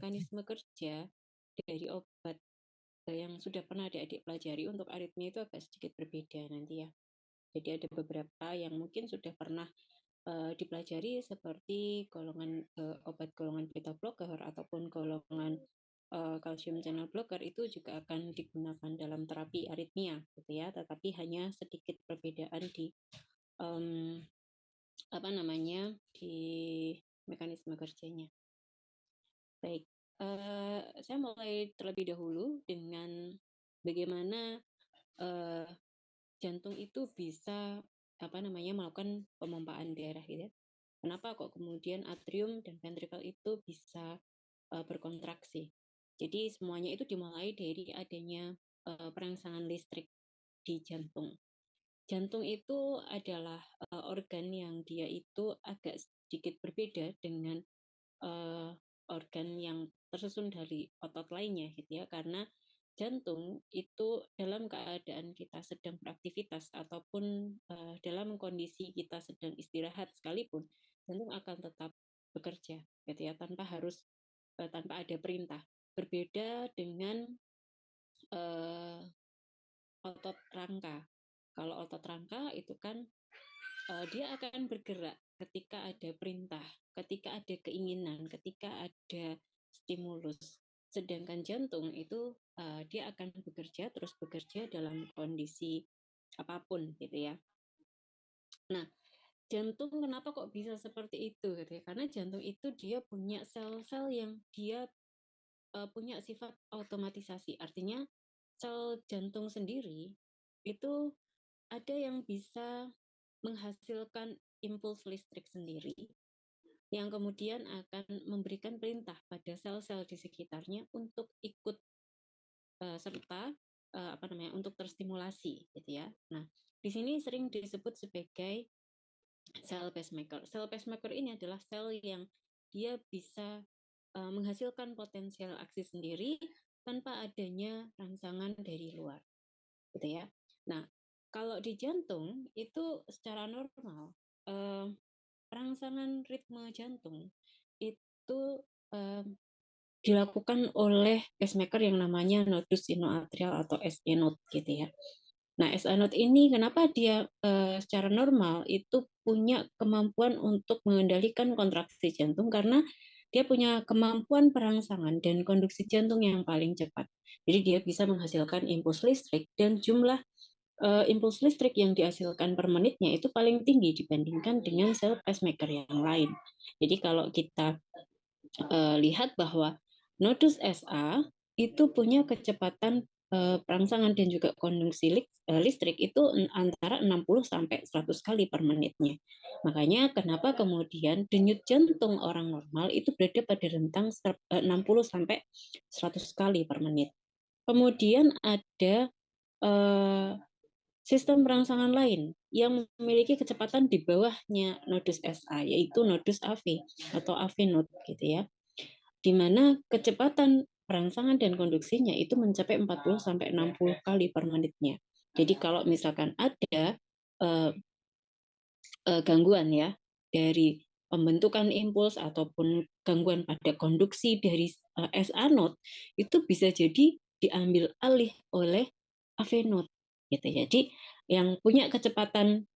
mekanisme kerja dari obat yang sudah pernah adik-adik pelajari untuk aritmia itu agak sedikit berbeda nanti ya. Jadi ada beberapa yang mungkin sudah pernah dipelajari seperti obat golongan beta blocker ataupun golongan calcium channel blocker itu juga akan digunakan dalam terapi aritmia gitu ya, tetapi hanya sedikit perbedaan di um, di mekanisme kerjanya. Baik, saya mulai terlebih dahulu dengan bagaimana jantung itu bisa melakukan pemompaan darah gitu ya. Kenapa kok kemudian atrium dan ventricle itu bisa berkontraksi? Jadi semuanya itu dimulai dari adanya perangsangan listrik di jantung. Jantung itu adalah organ yang dia itu agak sedikit berbeda dengan organ yang tersusun dari otot lainnya gitu ya, karena jantung itu dalam keadaan kita sedang beraktivitas ataupun dalam kondisi kita sedang istirahat sekalipun, jantung akan tetap bekerja gitu ya, tanpa ada perintah. Berbeda dengan otot rangka. Kalau otot rangka itu kan dia akan bergerak ketika ada perintah, ketika ada keinginan, ketika ada stimulus. Sedangkan jantung itu dia akan terus bekerja dalam kondisi apapun gitu ya. Nah, jantung kenapa kok bisa seperti itu gitu ya? Karena jantung itu dia punya sel-sel yang dia punya sifat otomatisasi. Artinya sel jantung sendiri itu ada yang bisa menghasilkan impuls listrik sendiri yang kemudian akan memberikan perintah pada sel-sel di sekitarnya untuk ikut serta untuk terstimulasi gitu ya. Nah, di sini sering disebut sebagai sel pacemaker. Sel pacemaker ini adalah sel yang dia bisa menghasilkan potensial aksi sendiri tanpa adanya rangsangan dari luar gitu ya. Nah, kalau di jantung itu secara normal rangsangan ritme jantung itu eh, dilakukan oleh pacemaker yang namanya nodus sinoatrial atau SA node gitu ya. Nah, SA node ini kenapa dia secara normal itu punya kemampuan untuk mengendalikan kontraksi jantung karena dia punya kemampuan perangsangan dan konduksi jantung yang paling cepat. Jadi dia bisa menghasilkan impuls listrik dan jumlah impuls listrik yang dihasilkan per menitnya itu paling tinggi dibandingkan dengan sel pacemaker yang lain. Jadi kalau kita lihat bahwa nodus SA itu punya kecepatan perangsangan dan juga konduksi listrik itu antara 60 sampai 100 kali per menitnya. Makanya kenapa kemudian denyut jantung orang normal itu berada pada rentang 60 sampai 100 kali per menit. Kemudian ada sistem perangsangan lain yang memiliki kecepatan di bawahnya nodus SA, yaitu nodus AV atau AV node gitu ya, di mana kecepatan perangsangan dan konduksinya itu mencapai 40 sampai 60 kali per menitnya. Jadi kalau misalkan ada gangguan ya dari pembentukan impuls ataupun gangguan pada konduksi dari SA node itu bisa jadi diambil alih oleh AV node gitu. Jadi yang punya kecepatan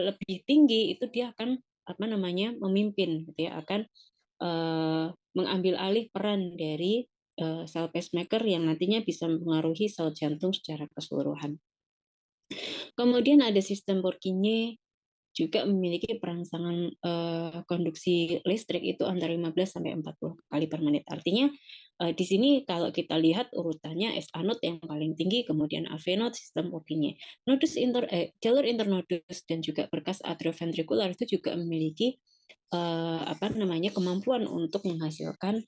lebih tinggi itu dia akan memimpin gitu ya, akan mengambil alih peran dari sel pacemaker yang nantinya bisa mempengaruhi sel jantung secara keseluruhan. Kemudian ada sistem Purkinje juga memiliki perangsangan konduksi listrik itu antara 15 sampai 40 kali per menit. Artinya di sini kalau kita lihat urutannya SA node yang paling tinggi, kemudian AV node, sistem Purkinje. Jalur internodus dan juga berkas atrioventrikular itu juga memiliki kemampuan untuk menghasilkan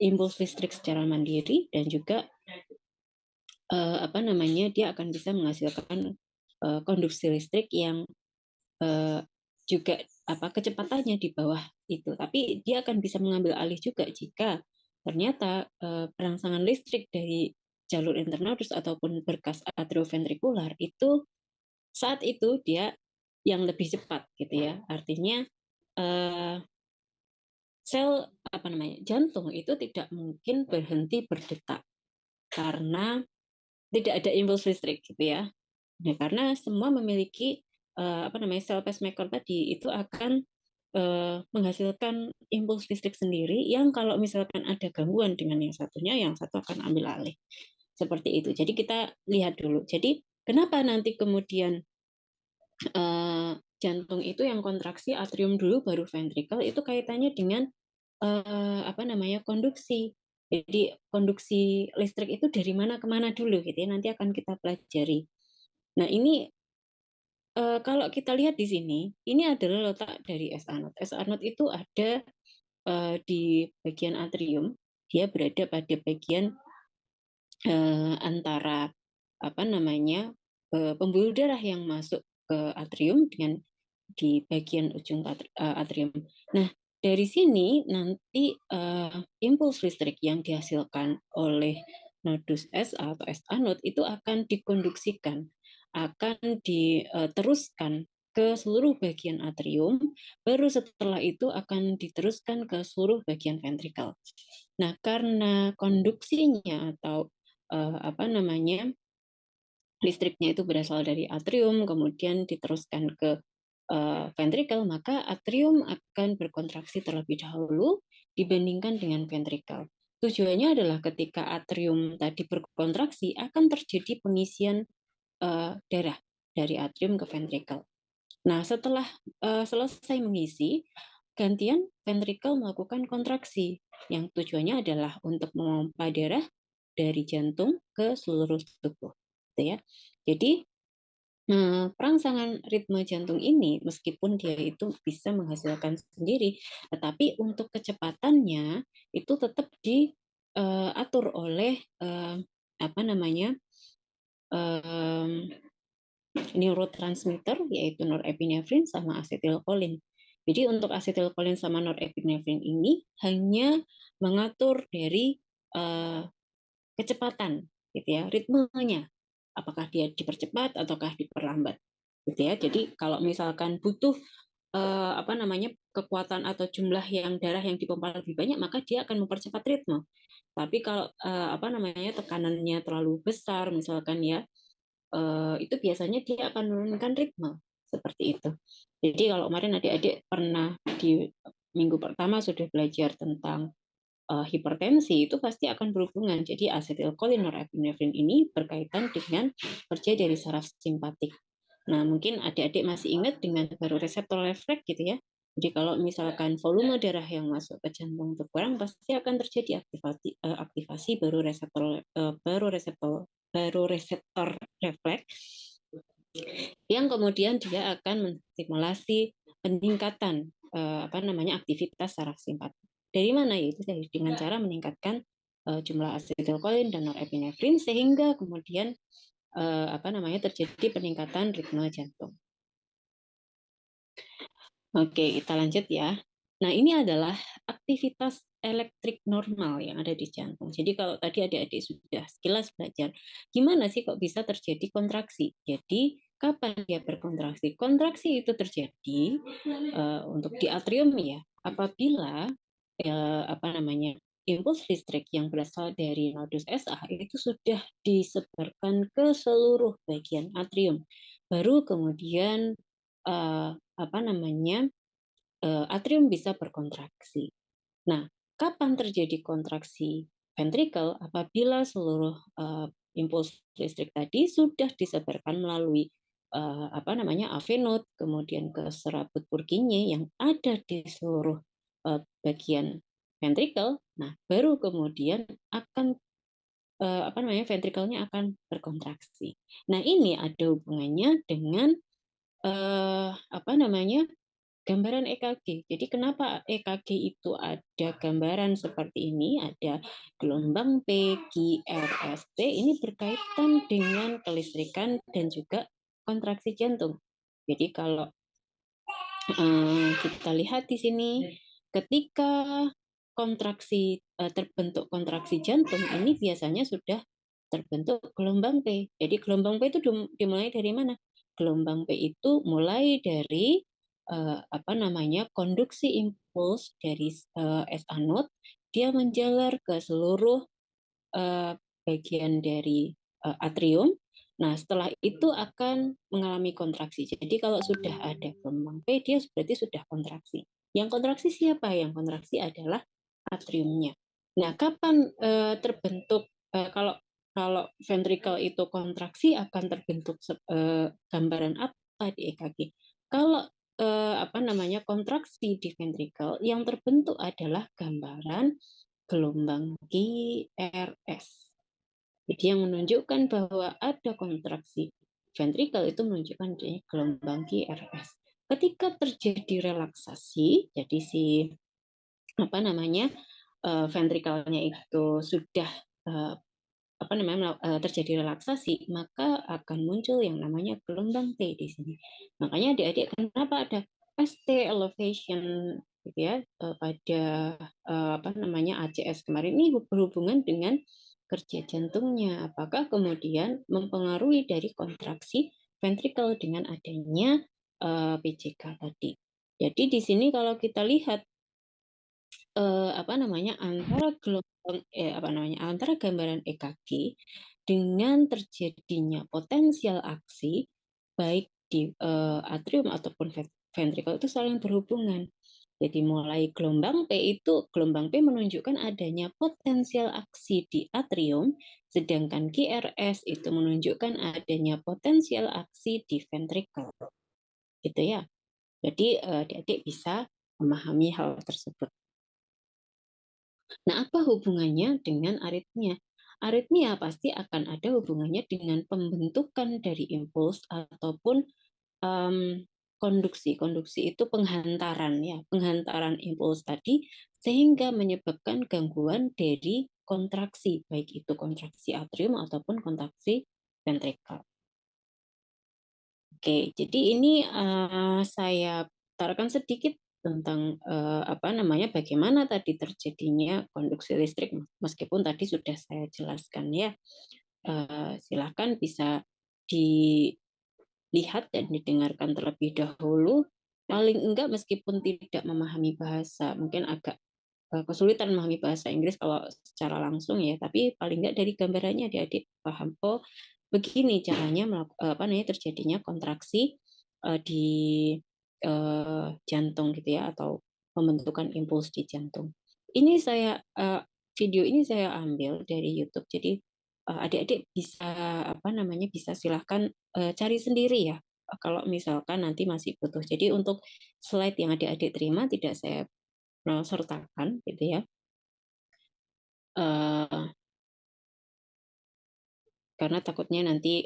impuls listrik secara mandiri dan juga dia akan bisa menghasilkan konduksi listrik yang juga kecepatannya di bawah itu. Tapi dia akan bisa mengambil alih juga jika ternyata perangsangan listrik dari jalur internodus ataupun berkas atrioventrikular itu saat itu dia yang lebih cepat gitu ya. Artinya sel jantung itu tidak mungkin berhenti berdetak karena tidak ada impuls listrik gitu ya. Nah, karena semua memiliki sel pacemaker tadi itu akan menghasilkan impuls listrik sendiri yang kalau misalkan ada gangguan dengan yang satunya, yang satu akan ambil alih. Seperti itu. Jadi kita lihat dulu. Jadi kenapa nanti kemudian jantung itu yang kontraksi atrium dulu baru ventricle, itu kaitannya dengan konduksi. Jadi konduksi listrik itu dari mana ke mana dulu gitu ya. Nanti akan kita pelajari. Nah, ini kalau kita lihat di sini, ini adalah letak dari S anode. S anode itu ada di bagian atrium, dia berada pada bagian antara pembuluh darah yang masuk ke atrium dengan di bagian ujung atrium. Nah, dari sini nanti impuls listrik yang dihasilkan oleh nodus SA atau S anode itu akan dikonduksikan, akan diteruskan ke seluruh bagian atrium, baru setelah itu akan diteruskan ke seluruh bagian ventricle. Nah, karena konduksinya atau listriknya itu berasal dari atrium, kemudian diteruskan ke ventricle, maka atrium akan berkontraksi terlebih dahulu dibandingkan dengan ventricle. Tujuannya adalah ketika atrium tadi berkontraksi akan terjadi pengisian darah dari atrium ke ventricle. Nah, setelah selesai mengisi, gantian ventricle melakukan kontraksi yang tujuannya adalah untuk memompa darah dari jantung ke seluruh tubuh. Gitu ya. Jadi perangsangan ritme jantung ini meskipun dia itu bisa menghasilkan sendiri, tetapi untuk kecepatannya itu tetap diatur oleh neurotransmitter yaitu norepinefrin sama asetilkolin. Jadi untuk asetilkolin sama norepinefrin ini hanya mengatur dari kecepatan gitu ya, ritmenya. Apakah dia dipercepat ataukah diperlambat gitu ya. Jadi kalau misalkan butuh kekuatan atau jumlah yang darah yang dipompa lebih banyak, maka dia akan mempercepat ritme. Tapi kalau tekanannya terlalu besar misalkan ya, itu biasanya dia akan menurunkan ritme seperti itu. Jadi kalau kemarin adik-adik pernah di minggu pertama sudah belajar tentang hipertensi, itu pasti akan berhubungan. Jadi asetilkolin norepinefrin ini berkaitan dengan kerja dari saraf simpatik. Nah, mungkin adik-adik masih ingat dengan baroreseptor refleks gitu ya. Jadi kalau misalkan volume darah yang masuk ke jantung berkurang, pasti akan terjadi aktivasi baroreseptor refleks yang kemudian dia akan menstimulasi peningkatan aktivitas saraf simpatik. Dari mana? Yaitu dengan cara meningkatkan jumlah asetilkolin dan norepinefrin sehingga kemudian terjadi peningkatan ritme jantung. Oke, kita lanjut ya. Nah, ini adalah aktivitas elektrik normal yang ada di jantung. Jadi kalau tadi adik-adik sudah sekilas belajar, gimana sih kok bisa terjadi kontraksi? Jadi kapan dia berkontraksi? Kontraksi itu terjadi untuk di atrium ya, apabila impuls listrik yang berasal dari nodus SA itu sudah disebarkan ke seluruh bagian atrium. Baru kemudian atrium bisa berkontraksi. Nah, kapan terjadi kontraksi ventricle? Apabila seluruh impuls listrik tadi sudah disebarkan melalui avenot, kemudian ke serabut Purkinje yang ada di seluruh bagian ventricle. Nah, baru kemudian akan ventrikelnya akan berkontraksi. Nah, ini ada hubungannya dengan gambaran EKG. Jadi kenapa EKG itu ada gambaran seperti ini, ada gelombang P, Q, R, S, T, ini berkaitan dengan kelistrikan dan juga kontraksi jantung. Jadi kalau kita lihat di sini, ketika terbentuk kontraksi jantung, ini biasanya sudah terbentuk gelombang P. Jadi gelombang P itu dimulai dari mana? Gelombang P itu mulai dari apa namanya konduksi impuls dari SA node, dia menjalar ke seluruh uh, bagian dari atrium. Nah, setelah itu akan mengalami kontraksi. Jadi kalau sudah ada gelombang P, dia berarti sudah kontraksi. Yang kontraksi siapa? Yang kontraksi adalah atriumnya. Nah, kapan terbentuk kalau kalau ventricle itu kontraksi akan terbentuk gambaran apa di EKG? Kalau apa namanya kontraksi di ventricle yang terbentuk adalah gambaran gelombang QRS. Jadi yang menunjukkan bahwa ada kontraksi ventrikel itu menunjukkan gelombang QRS. Ketika terjadi relaksasi, jadi si apa namanya ventrikelnya itu sudah apa namanya terjadi relaksasi, maka akan muncul yang namanya gelombang T di sini. Makanya adik-adik kenapa ada ST elevation gitu ya pada apa namanya ACS kemarin ini berhubungan dengan kerja jantungnya. Apakah kemudian mempengaruhi dari kontraksi ventrikel dengan adanya PJK tadi. Jadi di sini kalau kita lihat apa namanya antara gelombang apa namanya antara gambaran EKG dengan terjadinya potensial aksi baik di atrium ataupun ventricle itu saling berhubungan. Jadi mulai gelombang P menunjukkan adanya potensial aksi di atrium, sedangkan QRS itu menunjukkan adanya potensial aksi di ventricle. Gitu ya. Jadi adik-adik bisa memahami hal tersebut. Nah, apa hubungannya dengan aritmia? Aritmia pasti akan ada hubungannya dengan pembentukan dari impuls ataupun um, konduksi. Konduksi itu penghantaran ya, penghantaran impuls tadi sehingga menyebabkan gangguan dari kontraksi, baik itu kontraksi atrium ataupun kontraksi ventrikel. Oke, jadi ini saya utarakan sedikit tentang apa namanya bagaimana tadi terjadinya konduksi listrik, meskipun tadi sudah saya jelaskan ya. Silakan bisa dilihat dan didengarkan terlebih dahulu. Paling enggak meskipun tidak memahami bahasa, mungkin agak kesulitan memahami bahasa Inggris kalau secara langsung ya, tapi paling nggak dari gambarannya adik-adik paham, oh begini caranya apa namanya terjadinya kontraksi di jantung gitu ya, atau pembentukan impuls di jantung. Ini video ini saya ambil dari YouTube, jadi adik-adik bisa apa namanya bisa silahkan cari sendiri ya kalau misalkan nanti masih butuh. Jadi untuk slide yang adik-adik terima tidak saya sertakan gitu ya. Karena takutnya nanti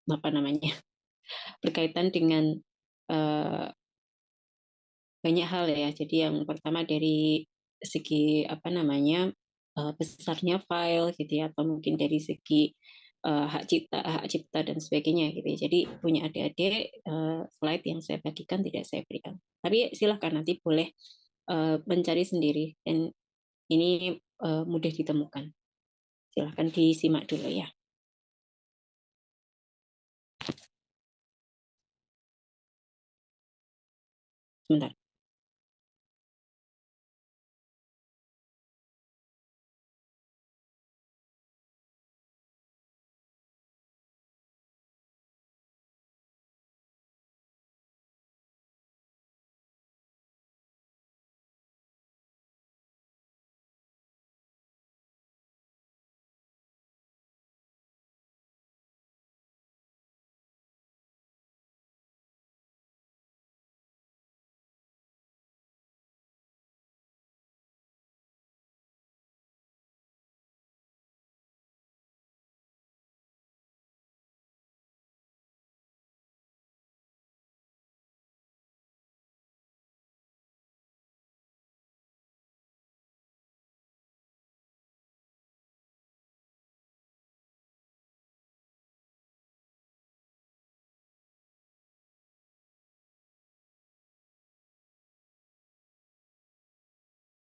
apa namanya berkaitan dengan uh, banyak hal ya. Jadi yang pertama dari segi apa namanya besarnya file gitu ya, atau mungkin dari segi hak cipta dan sebagainya gitu ya. Jadi punya adik-adik slide yang saya bagikan tidak saya berikan. Tapi silahkan nanti boleh mencari sendiri dan ini mudah ditemukan. Silahkan disimak dulu ya. Sebentar.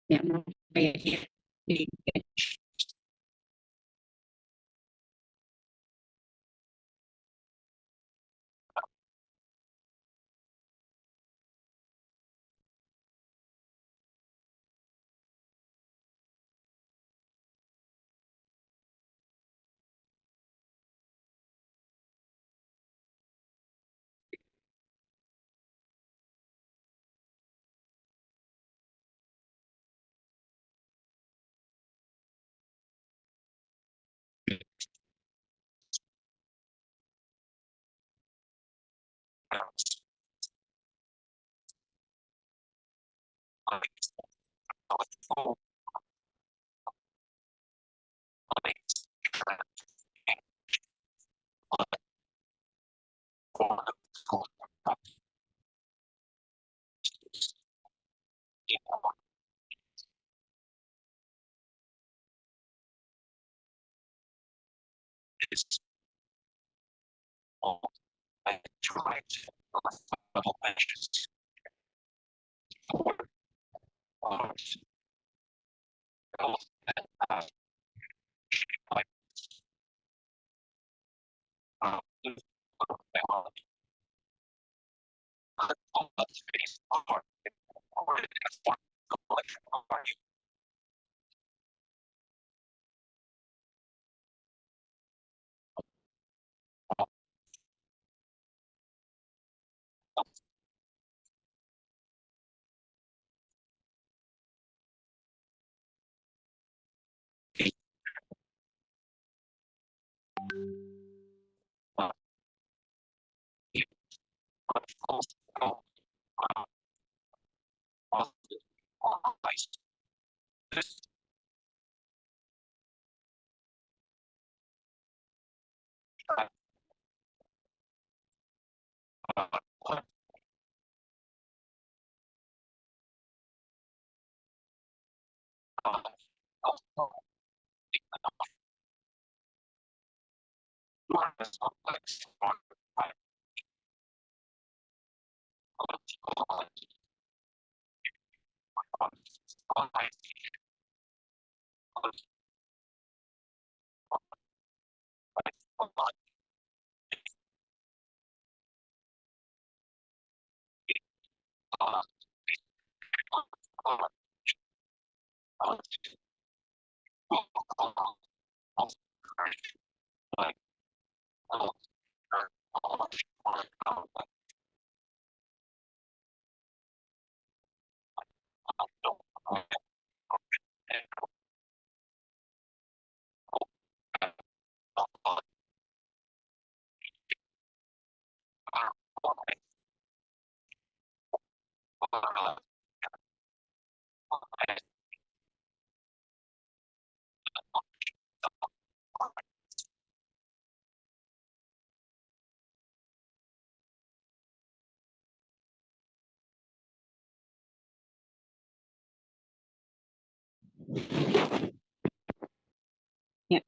Ya, ya. Ya.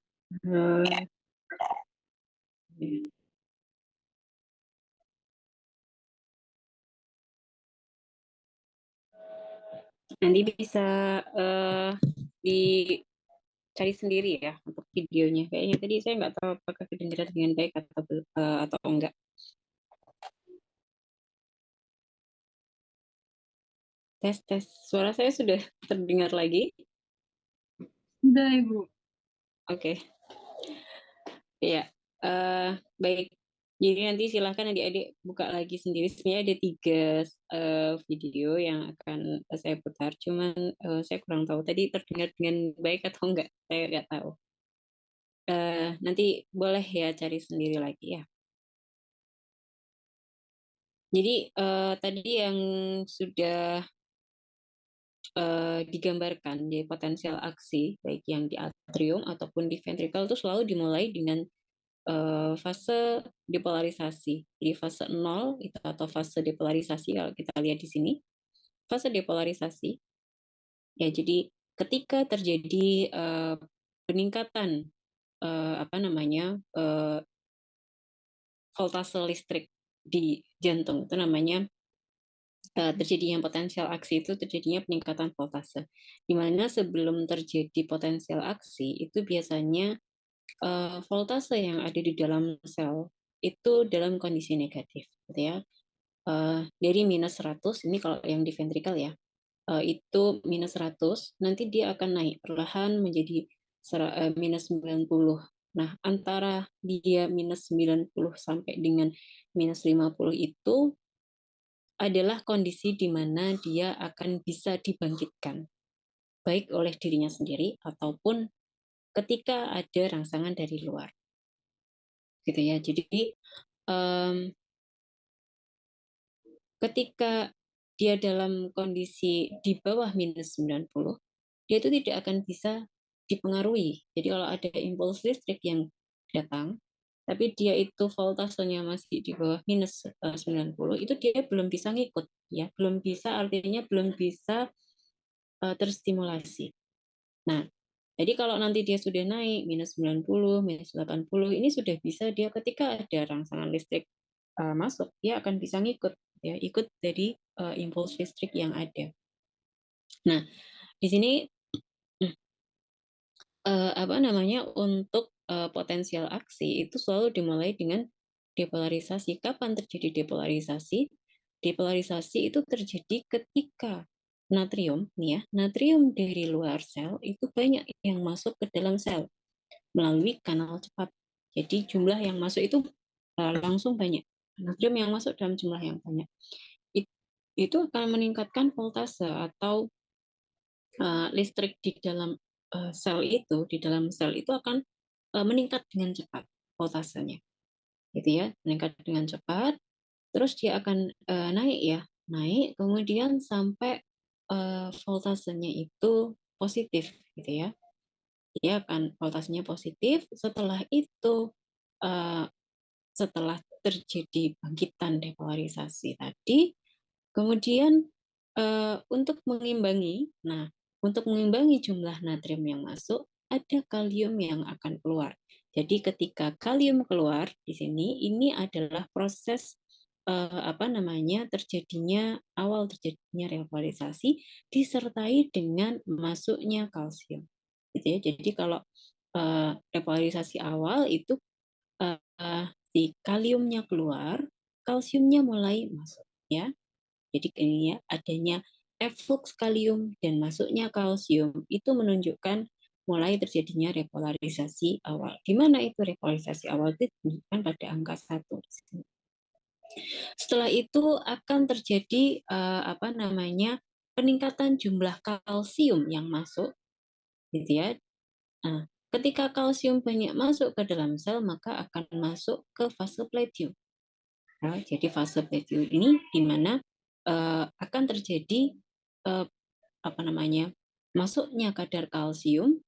Eh, Nanti bisa dicari sendiri ya untuk videonya. Kayaknya tadi saya nggak tahu apakah kedengaran dengan baik atau enggak. Tes tes. Suara saya sudah terdengar lagi. Sudah, Ibu. Oke. Iya. Baik. Jadi nanti silahkan adik-adik buka lagi sendiri. Sebenarnya ada 3 video yang akan saya putar. Cuman saya kurang tahu tadi terdengar dengan baik atau enggak. Saya nggak tahu. Nanti boleh ya cari sendiri lagi ya. Jadi tadi yang sudah digambarkan di potensial aksi, baik yang di atrium ataupun di ventrikel itu selalu dimulai dengan fase depolarisasi. Jadi fase 0 itu atau fase depolarisasi kalau kita lihat di sini, fase depolarisasi ya jadi ketika terjadi peningkatan apa namanya voltase listrik di jantung itu namanya terjadinya potensial aksi itu terjadinya peningkatan voltase. Di mana sebelum terjadi potensial aksi itu biasanya voltase yang ada di dalam sel itu dalam kondisi negatif, gitu ya. Dari minus 100, ini kalau yang di ventrikel ya, itu minus 100, nanti dia akan naik perlahan menjadi minus 90. Nah, antara dia minus 90 sampai dengan minus 50 itu adalah kondisi di mana dia akan bisa dibangkitkan, baik oleh dirinya sendiri ataupun ketika ada rangsangan dari luar. Gitu ya. Jadi ketika dia dalam kondisi di bawah minus 90, dia itu tidak akan bisa dipengaruhi. Jadi kalau ada impuls listrik yang datang, tapi dia itu voltasenya masih di bawah minus 90, itu dia belum bisa ngikut, ya, belum bisa, artinya belum bisa terstimulasi. Nah, jadi kalau nanti dia sudah naik minus 90, minus 80, ini sudah bisa dia ketika ada rangsangan listrik masuk, dia akan bisa ngikut, ya, ikut dari impuls listrik yang ada. Nah, di sini apa namanya, untuk potensial aksi itu selalu dimulai dengan depolarisasi. Kapan terjadi depolarisasi? Depolarisasi itu terjadi ketika natrium, nih ya, natrium dari luar sel itu banyak yang masuk ke dalam sel melalui kanal cepat. Jadi jumlah yang masuk itu langsung banyak. Natrium yang masuk dalam jumlah yang banyak. Itu akan meningkatkan voltase atau listrik di dalam sel itu akan meningkat dengan cepat voltasenya, gitu ya, meningkat dengan cepat. Terus dia akan naik ya, naik kemudian sampai voltasenya itu positif, gitu ya. Dia akan voltasenya positif. Setelah itu, uh, setelah terjadi bangkitan depolarisasi tadi, kemudian untuk mengimbangi, nah, untuk mengimbangi jumlah natrium yang masuk, ada kalium yang akan keluar. Jadi ketika kalium keluar di sini, ini adalah proses apa namanya, awal terjadinya repolarisasi disertai dengan masuknya kalsium. Gitu ya. Jadi kalau repolarisasi awal itu si kaliumnya keluar, kalsiumnya mulai masuk, ya. Jadi ini ya, adanya eflux kalium dan masuknya kalsium itu menunjukkan mulai terjadinya repolarisasi awal. Di mana itu repolarisasi awal itu ditunjukkan pada angka 1. Setelah itu akan terjadi apa namanya, peningkatan jumlah kalsium yang masuk, gitu ya. Nah, ketika kalsium banyak masuk ke dalam sel, maka akan masuk ke fase plateau. Nah, jadi fase plateau ini di mana akan terjadi uh, apa namanya, masuknya kadar kalsium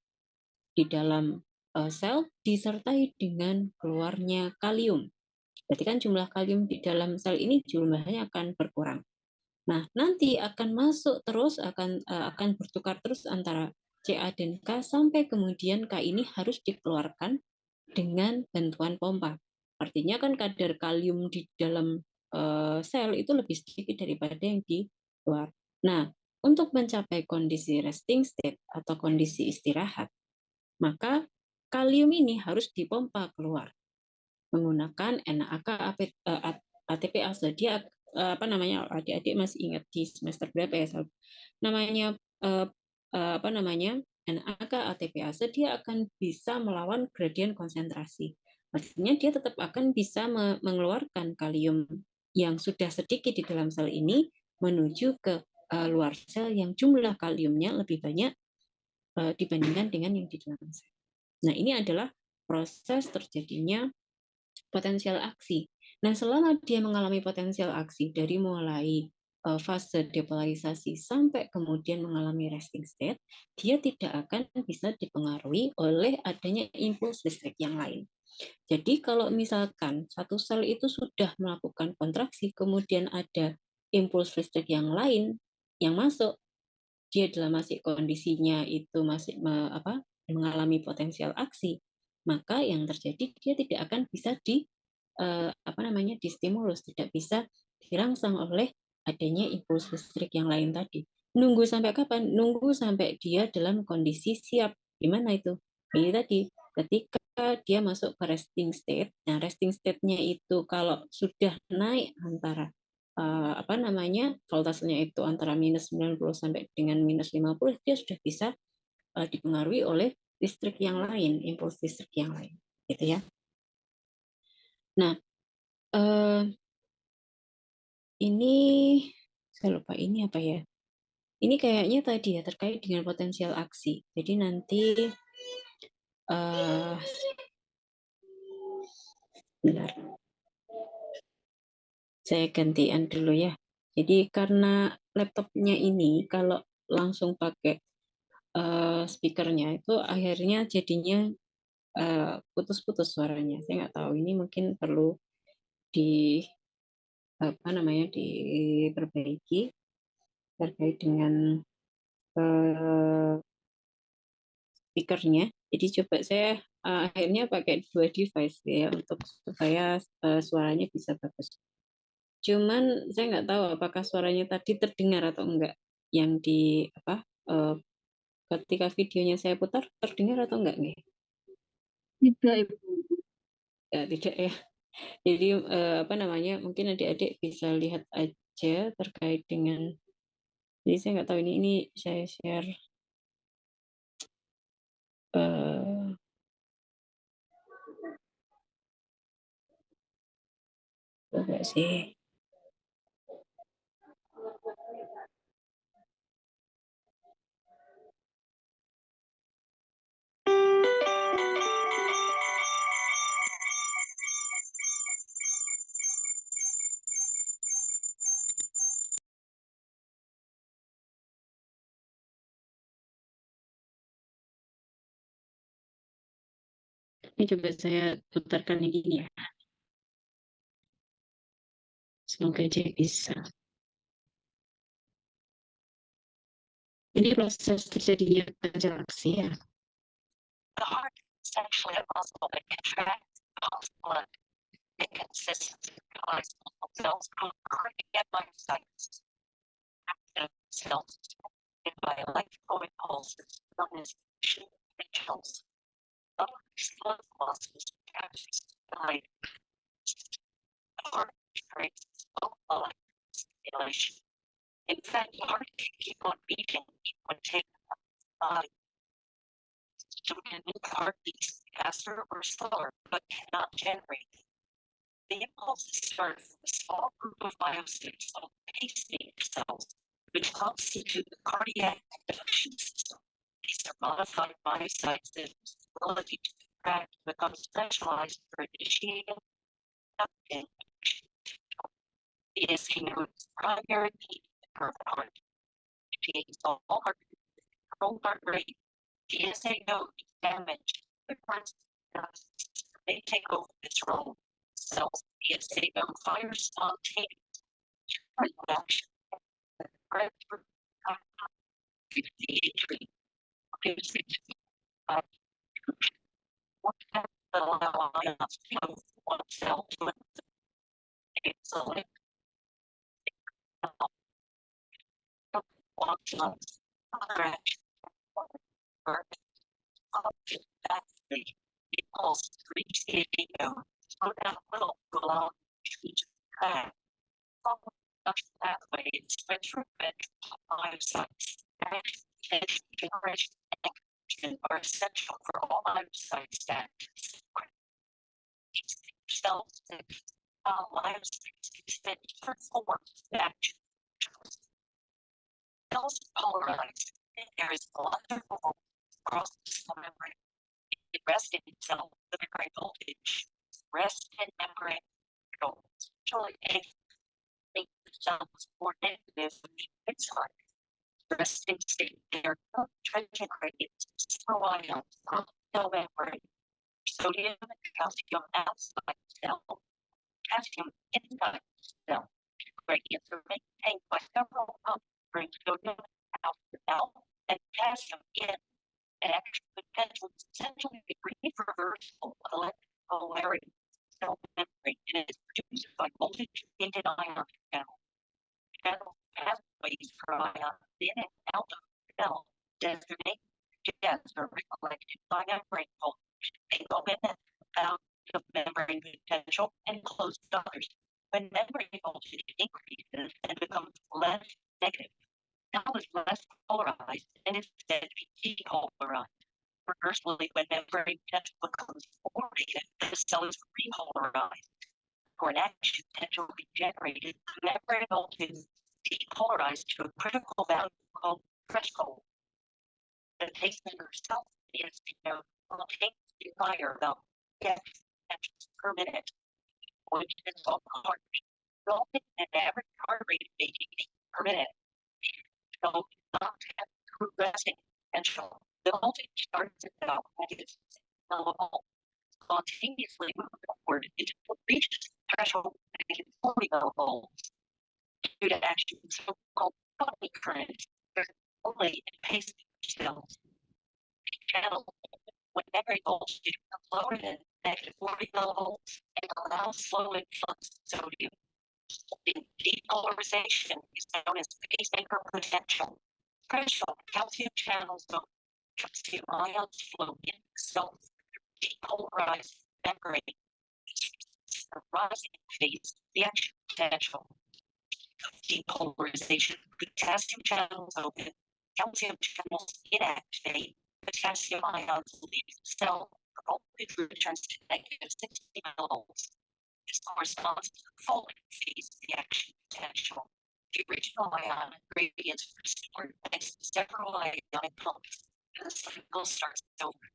di dalam sel disertai dengan keluarnya kalium. Berarti kan jumlah kalium di dalam sel ini jumlahnya akan berkurang. Nah, nanti akan masuk terus, akan bertukar terus antara Ca dan K sampai kemudian K ini harus dikeluarkan dengan bantuan pompa. Artinya kan kadar kalium di dalam sel itu lebih sedikit daripada yang di luar. Nah, untuk mencapai kondisi resting state atau kondisi istirahat, maka kalium ini harus dipompa keluar menggunakan NAK ATPase. Dia apa namanya, adik-adik masih ingat di semester berapa ya, namanya apa namanya, NAK ATPase, dia akan bisa melawan gradien konsentrasi. Artinya dia tetap akan bisa mengeluarkan kalium yang sudah sedikit di dalam sel ini menuju ke luar sel yang jumlah kaliumnya lebih banyak dibandingkan dengan yang di dalam sel. Nah, ini adalah proses terjadinya potensial aksi. Nah, selama dia mengalami potensial aksi dari mulai fase depolarisasi sampai kemudian mengalami resting state, dia tidak akan bisa dipengaruhi oleh adanya impuls listrik yang lain. Jadi kalau misalkan satu sel itu sudah melakukan kontraksi, kemudian ada impuls listrik yang lain yang masuk, dia dalam masih kondisinya itu masih mengalami potensial aksi, maka yang terjadi dia tidak akan bisa apa namanya, distimulus, tidak bisa dirangsang oleh adanya impuls listrik yang lain tadi. Nunggu sampai kapan? Nunggu sampai dia dalam kondisi siap. Gimana itu? Ini tadi, ketika dia masuk ke resting state. Nah, resting state-nya itu kalau sudah naik antara apa namanya, voltasenya itu antara minus 90 sampai dengan minus 50, dia sudah bisa dipengaruhi oleh listrik yang lain, impuls listrik yang lain, gitu ya. Nah, ini saya lupa ini apa ya. Ini kayaknya tadi ya terkait dengan potensial aksi. Jadi nanti uh, bentar, saya gantian dulu ya. Jadi karena laptopnya ini kalau langsung pakai speakernya itu akhirnya jadinya putus-putus suaranya. Saya nggak tahu, ini mungkin perlu di apa namanya diperbaiki terkait dengan speakernya. Jadi coba saya akhirnya pakai dua device ya untuk supaya suaranya bisa bagus. Cuman saya nggak tahu apakah suaranya tadi terdengar atau enggak yang di apa ketika videonya saya putar terdengar atau enggak nih? Tidak, Ibu. Ya, tidak ya. Jadi apa namanya mungkin adik-adik bisa lihat aja terkait dengan. Jadi saya nggak tahu ini saya share eh, coba sih. Ini coba saya putarkan yang ini ya. Semoga aja bisa. Ini proses terjadinya galaksi ya. The heart is actually a muscle that contracts, pumps blood. It consists of cells called cardiac myocytes. Active cells by electrical impulses known as ventricles. Other blood muscles actually the heart creates electrical stimulation. In fact, the heart can keep on beating when taken up the body. So can make the heart beat faster or slower, but cannot generate. The impulses start from a small group of myocytes called pacemaker cells, which constitute the cardiac conduction system. These are modified myocytes that have the ability to contract and become specialized for initiating and the PSA node is primary need for the heart. It all heart control heart rate. PSA node is damaged. The parts they take over this role. Cells PSA node fires spontaneous reaction. One cell to select one cell other action impulse reach the ego so that will allow each path pathway is ventricular myocytes. Generation and action are essential for all myocytes to these cells and myocytes extend different forms of action. Cells polarized, and there is electrical across the cell membrane. It rests in cell membrane voltage. Rest in membrane controls. Usually, make the cells more negative than the inside. Resting state, they are retrograde zero ions on the cell membrane. Sodium and calcium outside the cell. Calcium inside the cell. Gradients are maintained by several pumps to bring sodium out of the cell and potassium in. An extra potential is essentially reversible electrical polarity cell membrane and is produced by voltage into ion channel. Channel pathways for ions in and out of the cell designate jets are recollected by membrane voltage. They go in and out of membrane potential and close others. When membrane voltage increases and becomes less negative, cell is less polarized and is said to be depolarized. Conversely, when membrane potential becomes more negative, the cell is repolarized. For an action potential to be generated, the membrane voltage is depolarized to a critical value called threshold. The pacemaker cell is will take fire about 10 sections per minute, which is called heartbeat. resulting in an average heart rate of 80 beats per minute. So not have true resting potential. The voltage starts at about -6 millivolts, spontaneously moves upward until it reaches the threshold of -40 millivolts. Due to action of so-called body current, there's only in pacemaker cells. Channel when memory voltage becomes lower than -40 millivolts and allows slow influx of sodium. The depolarization is known as the pacemaker potential. Threshold calcium channels of calcium ions flow in the cells depolarized membrane. The rising phase, the action potential of depolarization, potassium channels open, calcium channels inactivate, potassium ions leave the cell, the voltage returns to -60 millivolts. This corresponds to the falling phase of the action potential. The original ion gradients are stored thanks to several ionic pumps, and the cycle starts over.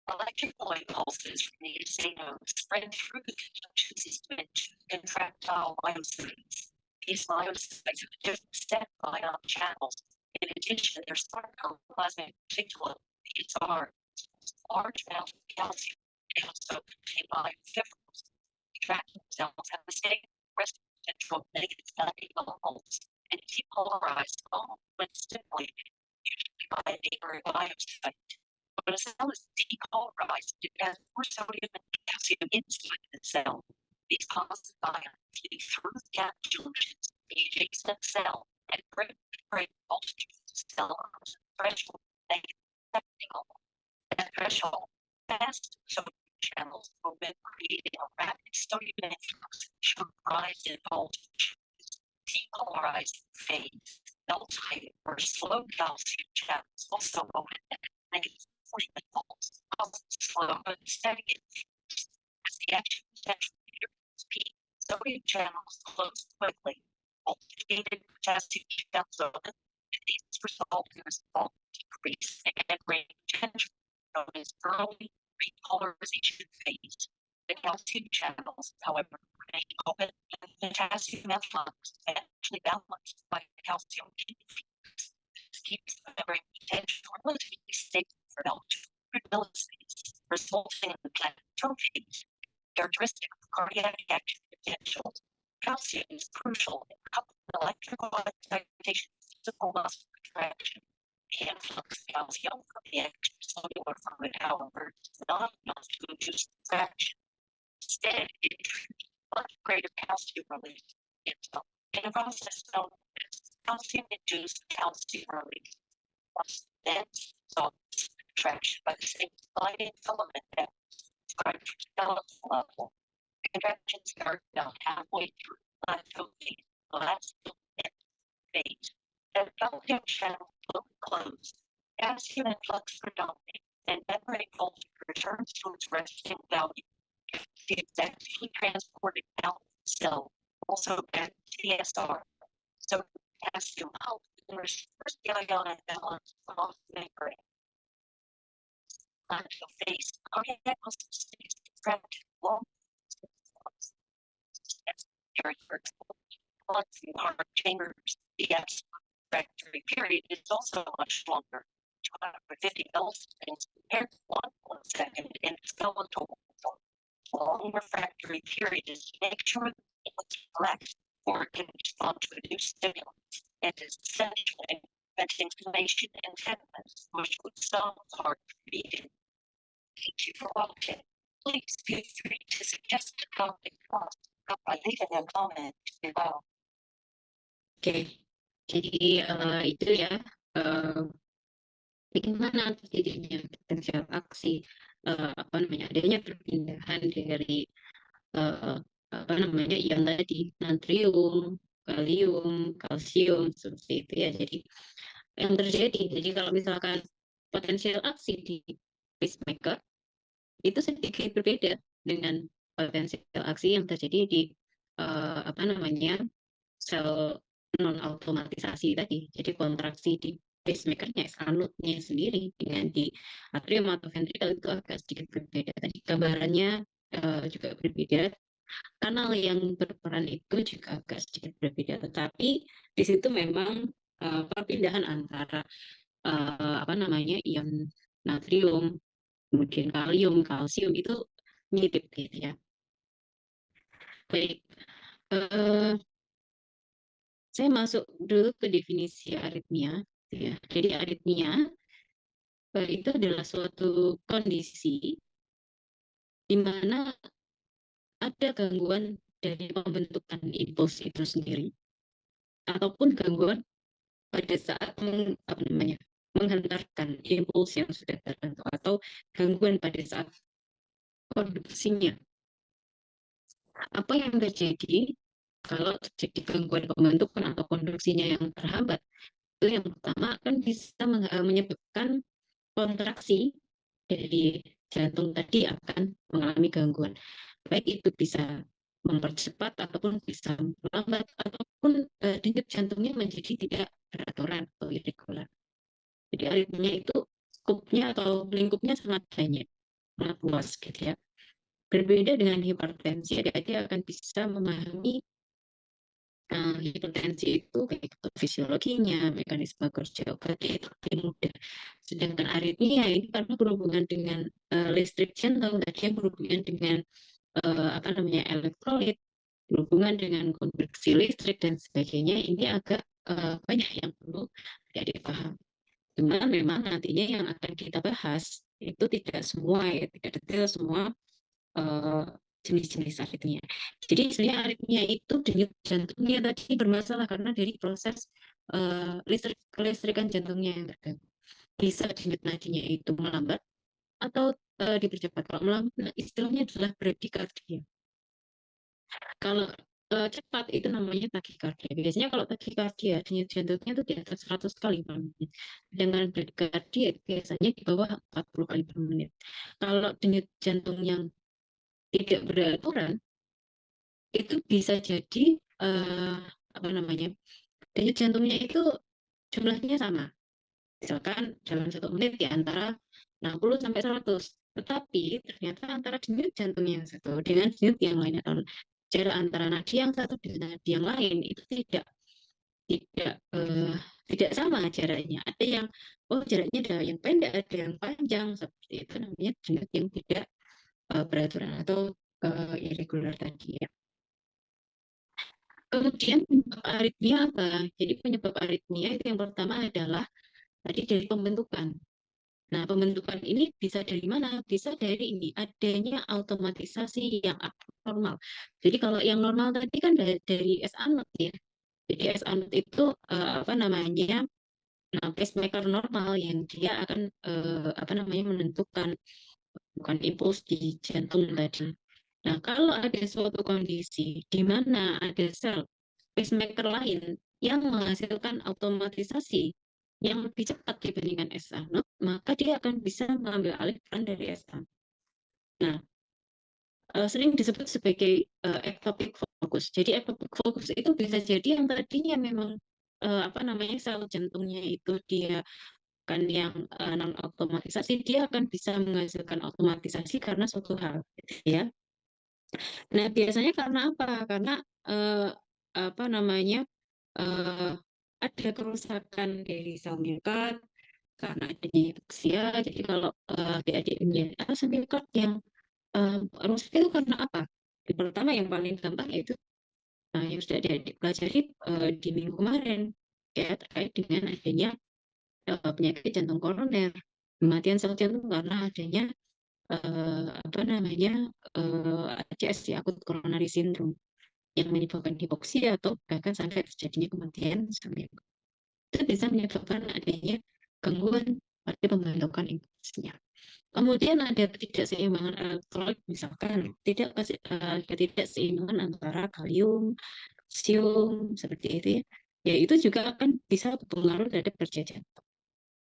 Electrical impulses from the SA nodes spread through the conduction system into contractile myocytes. These myocytes have a different set of ion channels. In addition, their sarcoplasmic reticulum, PSR, large amount of calcium. They also contain myofibrils. Contractile cells have the same resting potential of -90 millivolts and depolarize almost stimulated, usually by a neighboring myocyte. When a cell is depolarized, it has more sodium and potassium inside the cell. These positive ions leak through the gap junctions of the adjacent cell and break voltage of the cell across the threshold -70. At threshold, fast sodium channels open, creating a rapid sodium influx should rise in voltage. Depolarizing phase, null type or slow calcium channels also open at -40 millivolts, slow but steady influx. As the action potential reaches peak, sodium channels close quickly. Voltage-gated potassium channels open, and these result in a small decrease in membrane potential, known as early repolarization phase. The calcium channels, however, remain open, and potassium influx is eventually balanced by calcium influx. This keeps the membrane potential relatively stable for about 200 milliseconds, resulting in the plateau phase. Characteristic of cardiac action potential. Calcium is crucial in coupling electrical excitation with physical muscle contraction. The influx of calcium from the extracellular fluid, however, is not enough to induce contraction. Instead, it introduces much greater calcium release in a process known as calcium-induced calcium release. Then, contraction by the same sliding filament that described from skeletal level. Contractions start about halfway through the plateau phase, the last phase. As calcium channels slowly close, calcium influx predominates, and membrane voltage returns to its resting value. The exactly transported out of the cell, also back to the SR. So potassium helps in restores the ionic balance off the membrane. Plateau phase, cardiac muscle stays contracted long. In heart chambers, the absolute refractory period is also much longer, 250 milliseconds compared to 1 millisecond in skeletal. Long refractory period is to make sure that it's relaxed or it can respond to a new stimulus and is essential in preventing inflammation and tetanus, which would stop heart beating. Thank you for watching. Please feel free to suggest a topic by leaving a comment below. Oke, jadi itu ya bagaimana terjadinya potensial aksi apa namanya adanya perpindahan dari apa namanya ion tadi natrium, kalium, kalsium seperti itu ya. Jadi yang terjadi, jadi kalau misalkan potensial aksi di pacemaker itu sedikit berbeda dengan potensial aksi yang terjadi di apa namanya sel non automatisasi tadi. Jadi kontraksi di pacemakernya, sanutnya sendiri dengan di atrium atau ventricle itu agak sedikit berbeda. Tadi gambarannya juga berbeda Kanal yang berperan itu juga agak sedikit berbeda, tetapi di situ memang perpindahan antara ion natrium, kemudian kalium, kalsium itu mirip gitu ya. Baik, saya masuk dulu ke definisi aritmia. Ya. Jadi aritmia itu adalah suatu kondisi di mana ada gangguan dari pembentukan impuls itu sendiri, ataupun gangguan pada saat menghantarkan impuls yang sudah terbentuk, atau gangguan pada saat produksinya. Apa yang terjadi kalau terjadi gangguan pembentukan atau konstruksinya yang terhambat? Itu yang pertama kan bisa menyebabkan kontraksi dari jantung tadi akan mengalami gangguan. Baik itu bisa mempercepat ataupun bisa melambat, ataupun denyut jantungnya menjadi tidak beraturan atau irregular. Jadi aritmia itu skupnya atau lingkupnya sangat banyak, sangat luas gitu ya. Berbeda dengan hipertensi, adik-adik akan bisa memahami hipertensi itu kayak gitu, fisiologinya, mekanisme kerja obatnya itu lebih mudah. Sedangkan aritmia ini karena berhubungan dengan listrik jantung, tadi yang berhubungan dengan elektrolit, berhubungan dengan konduksi listrik dan sebagainya, ini agak banyak yang perlu dipahami. Cuma memang nantinya yang akan kita bahas itu tidak semua ya, tidak detail semua jenis-jenis aritmia. Jadi sebenarnya aritmia itu denyut jantungnya tadi bermasalah karena dari proses kelistrikan jantungnya yang terganggu. Bisa denyut nadinya itu melambat atau dipercepat. Kalau melambat, istilahnya adalah bradykardia. Kalau cepat itu namanya takikardia. Biasanya kalau takikardia denyut jantungnya itu di atas 100 kali per menit. Dengan bradykardia biasanya di bawah 40 kali per menit. Kalau denyut jantung yang tidak beraturan itu bisa jadi denyut jantungnya itu jumlahnya sama. Misalkan dalam 1 menit di antara 60 sampai 100. Tetapi ternyata antara denyut jantung yang satu dengan denyut yang lain, atau jarak antara nadi yang satu dengan nadi yang lain itu tidak tidak sama jaraknya. Ada yang jaraknya ada yang pendek, ada yang panjang, seperti itu namanya denyut yang tidak beraturan atau irregular tadi ya. Kemudian penyebab aritmia apa? Jadi penyebab aritmia itu yang pertama adalah tadi dari pembentukan. Nah, pembentukan ini bisa dari mana? Bisa dari ini, adanya automatisasi yang abnormal. Jadi kalau yang normal tadi kan dari S-anode ya. Jadi S-anode itu pacemaker normal yang dia akan menentukan bukan impuls di jantung tadi. Nah, kalau ada suatu kondisi di mana ada sel pacemaker lain yang menghasilkan automatisasi yang lebih cepat dibandingkan S-anode, maka dia akan bisa mengambil alih peran dari S-anode. Nah, sering disebut sebagai ectopic focus. Jadi ectopic focus itu bisa jadi yang tadinya memang sel jantungnya itu dia kan yang non otomatisasi, dia akan bisa menghasilkan otomatisasi karena suatu hal, gitu ya. Nah, biasanya karena apa? Karena eh, ada kerusakan dari sel miokat karena adanya hipoksia. Jadi kalau adik-adik melihat sel miokat yang rusak itu karena apa? Yang pertama yang paling gampang yaitu yang sudah adik-adik pelajari di minggu kemarin ya, terkait dengan adanya penyakit jantung koroner, kematian sel jantung karena adanya ACS, akut coronary syndrome, yang menyebabkan hipoksia atau bahkan sampai terjadinya kematian sampai itu bisa menyebabkan adanya gangguan pada pembentukan impulsnya. Kemudian ada ketidakseimbangan elektrolit, misalkan ketidakseimbangan antara kalium, kalsium, seperti itu ya. Ya itu juga akan bisa berpengaruh terhadap kerja jantung.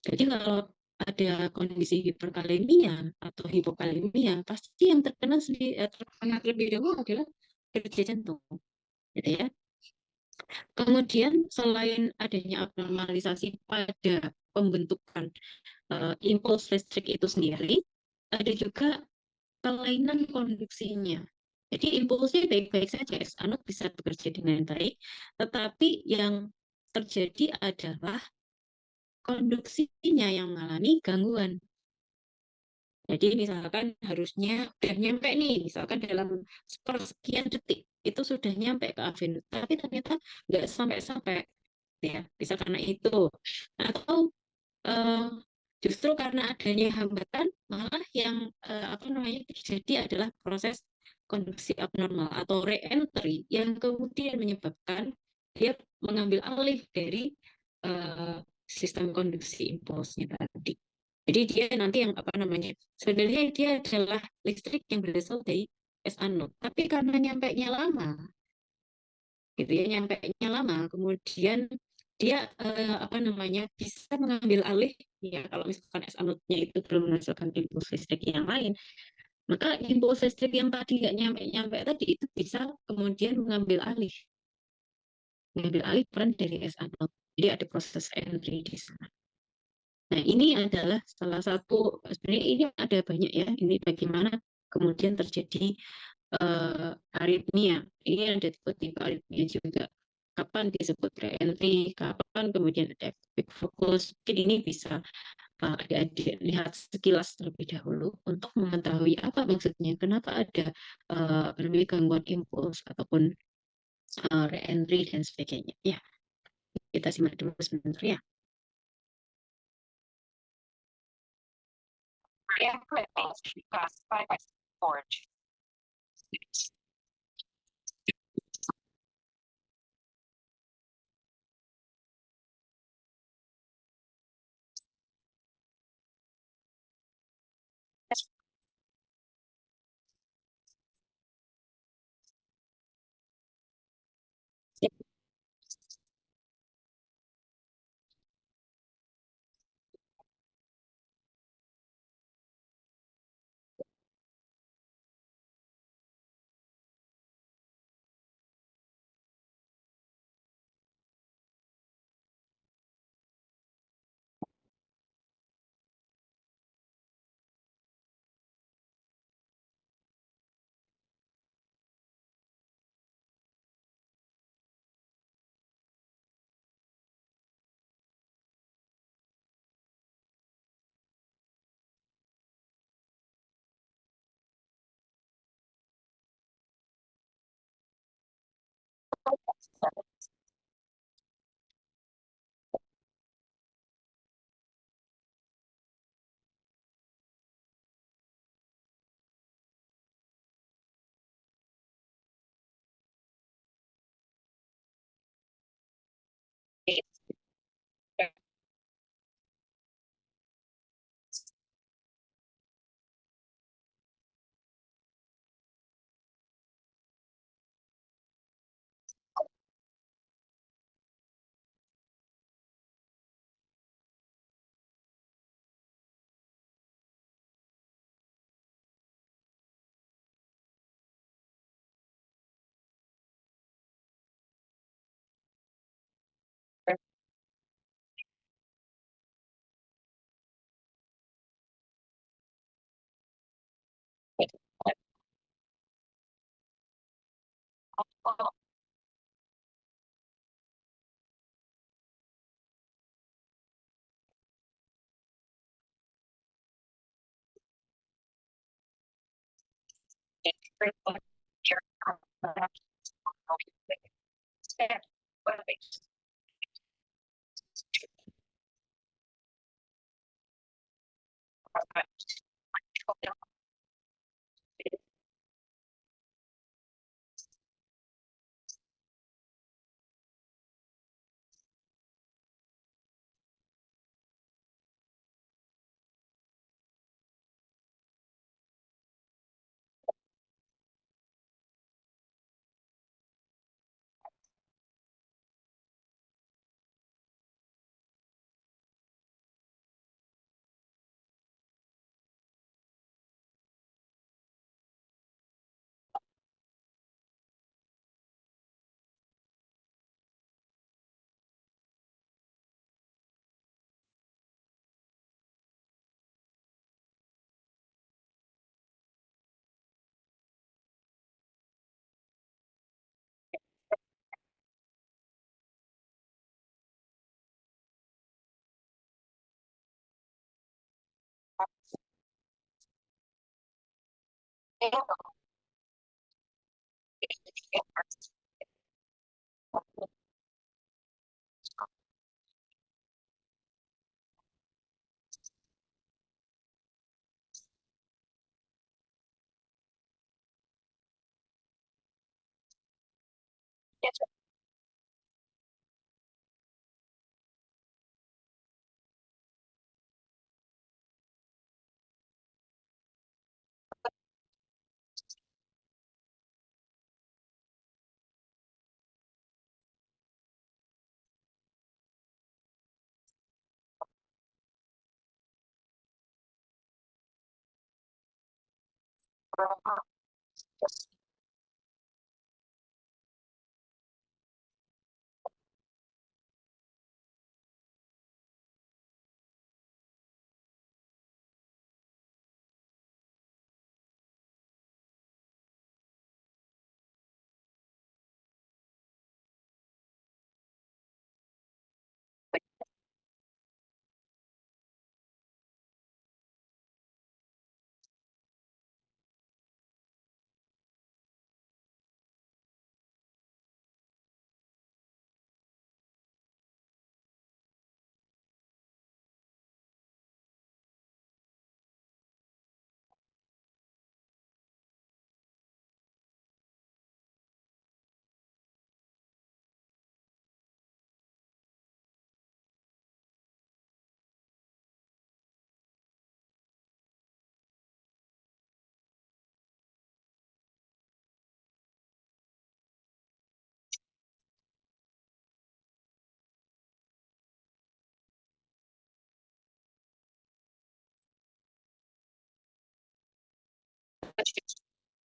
Jadi kalau ada kondisi hiperkalemia atau hipokalemia, pasti yang terkena terlebih dahulu adalah kerja jantung, gitu ya. Kemudian selain adanya abnormalisasi pada pembentukan impuls listrik itu sendiri, ada juga kelainan konduksinya. Jadi impulsnya baik-baik saja, S anode bisa bekerja dengan baik, tetapi yang terjadi adalah konduksinya yang mengalami gangguan. Jadi misalkan harusnya udah nyampe nih, misalkan dalam sepersekian detik itu sudah nyampe ke avenue, tapi ternyata nggak sampai-sampai, ya bisa karena itu. Atau eh, justru karena adanya hambatan, malah yang apa namanya terjadi adalah proses konduksi abnormal atau re-entry yang kemudian menyebabkan dia mengambil alih dari eh, sistem konduksi impulsnya tadi. Jadi dia nanti yang apa namanya, sebenarnya dia adalah listrik yang berasal dari S anode, tapi karena nyampe nya lama, gitu ya, nyampe nya lama, kemudian dia apa namanya bisa mengambil alih, ya kalau misalkan S anode-nya itu belum menghasilkan impuls listrik yang lain, maka impuls listrik yang tadi nggak nyampe-nyampe tadi itu bisa kemudian mengambil alih peran dari S anode. Jadi ada proses entry di sana. Nah, ini adalah salah satu, sebenarnya ini ada banyak ya, ini bagaimana kemudian terjadi aritmia. Ini ada tipe-tipe aritmia juga. Kapan disebut re-entry, kapan kemudian ada efek fokus. Mungkin ini bisa adik-adik lihat sekilas terlebih dahulu untuk mengetahui apa maksudnya, kenapa ada gangguan impuls ataupun re-entry dan sebagainya. Ya, kita simak dulu sebentar ya. Reactor advance can be classified by storage.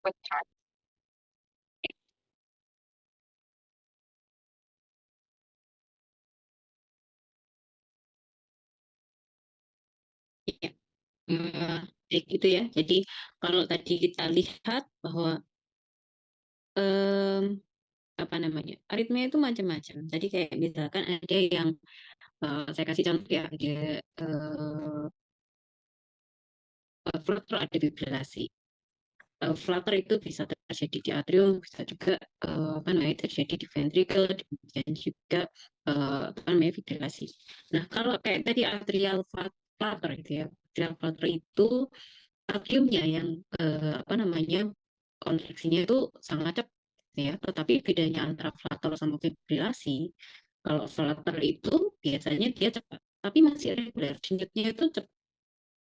with time. Ya. Baik gitu ya. Jadi kalau tadi kita lihat bahwa em, apa namanya, aritmia itu macam-macam. Tadi kayak misalkan ada yang saya kasih contoh ya, ada flutter, ada fibrilasi. Flutter itu bisa terjadi di atrium, bisa juga apa namanya, terjadi di ventricle, dan juga apa namanya, fibrilasi. Nah, kalau kayak tadi atrial flutter gitu ya, atrial flutter itu atriumnya yang apa namanya, kontraksinya itu sangat cepat ya. Tetapi bedanya antara flutter sama fibrilasi, kalau flutter itu biasanya dia cepat, tapi masih reguler, denyutnya itu cepat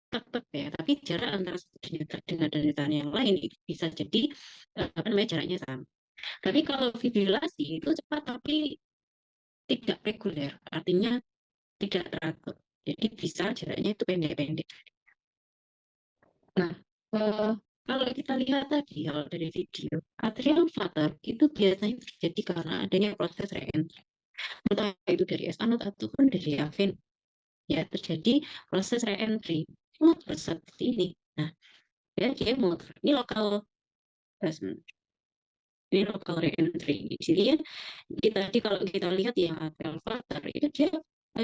tetap ya, tapi jarak antara satu denyut dengan denyutan yang lain itu bisa jadi apa namanya, jaraknya sama. Tapi kalau fibrilasi itu cepat tapi tidak reguler, artinya tidak teratur. Jadi bisa jaraknya itu pendek-pendek. Nah, eh, kalau kita lihat tadi, kalau dari video, atrial flutter itu biasanya terjadi karena adanya proses re-entry. Entah itu dari S anode ataupun dari AVEN. Ya, terjadi proses re-entry. Muter seperti ini. Nah, ya, dia muter. Ini lokal ini local re-entry. Jadi ya, tadi kalau kita lihat yang atrial flutter itu dia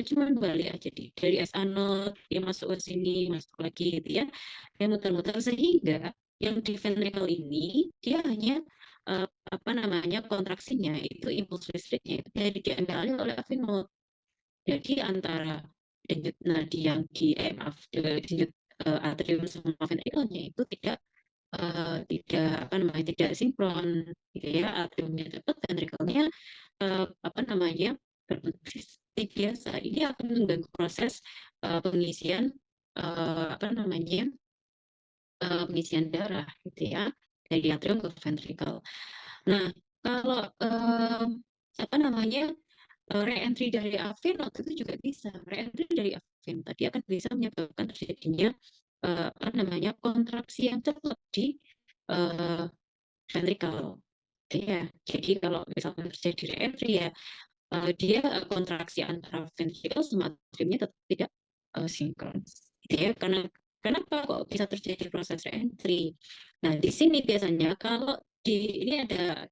cuma balik aja dari S anode, dia masuk ke sini, masuk lagi gitu ya. Dia muter-muter sehingga yang di ventricle ini dia hanya apa namanya, kontraksinya itu impulse listriknya itu dari diambil alih oleh avenode. Jadi antara denyut nadi yang di maaf, denyut atrium sama ventricle-nya itu tidak apa namanya, tidak sinkron gitu ya, atriumnya cepat, ventricle-nya apa namanya, berfungsi seperti biasa. Ini akan mengganggu proses pengisian apa namanya, pengisian darah gitu ya, dari atrium ke ventricle. Nah, kalau apa namanya, re-entry dari avenode itu juga bisa. Re-entry dari avenode tadi akan bisa menyebabkan terjadinya apa namanya, kontraksi yang cepat di uh, ventricle. Ya, jadi kalau misalkan terjadi re-entry ya, dia kontraksi antara ventricle sama atriumnya tetap tidak sinkron. Gitu ya, karena kenapa kok bisa terjadi proses re-entry? Nah, di sini biasanya kalau ini ada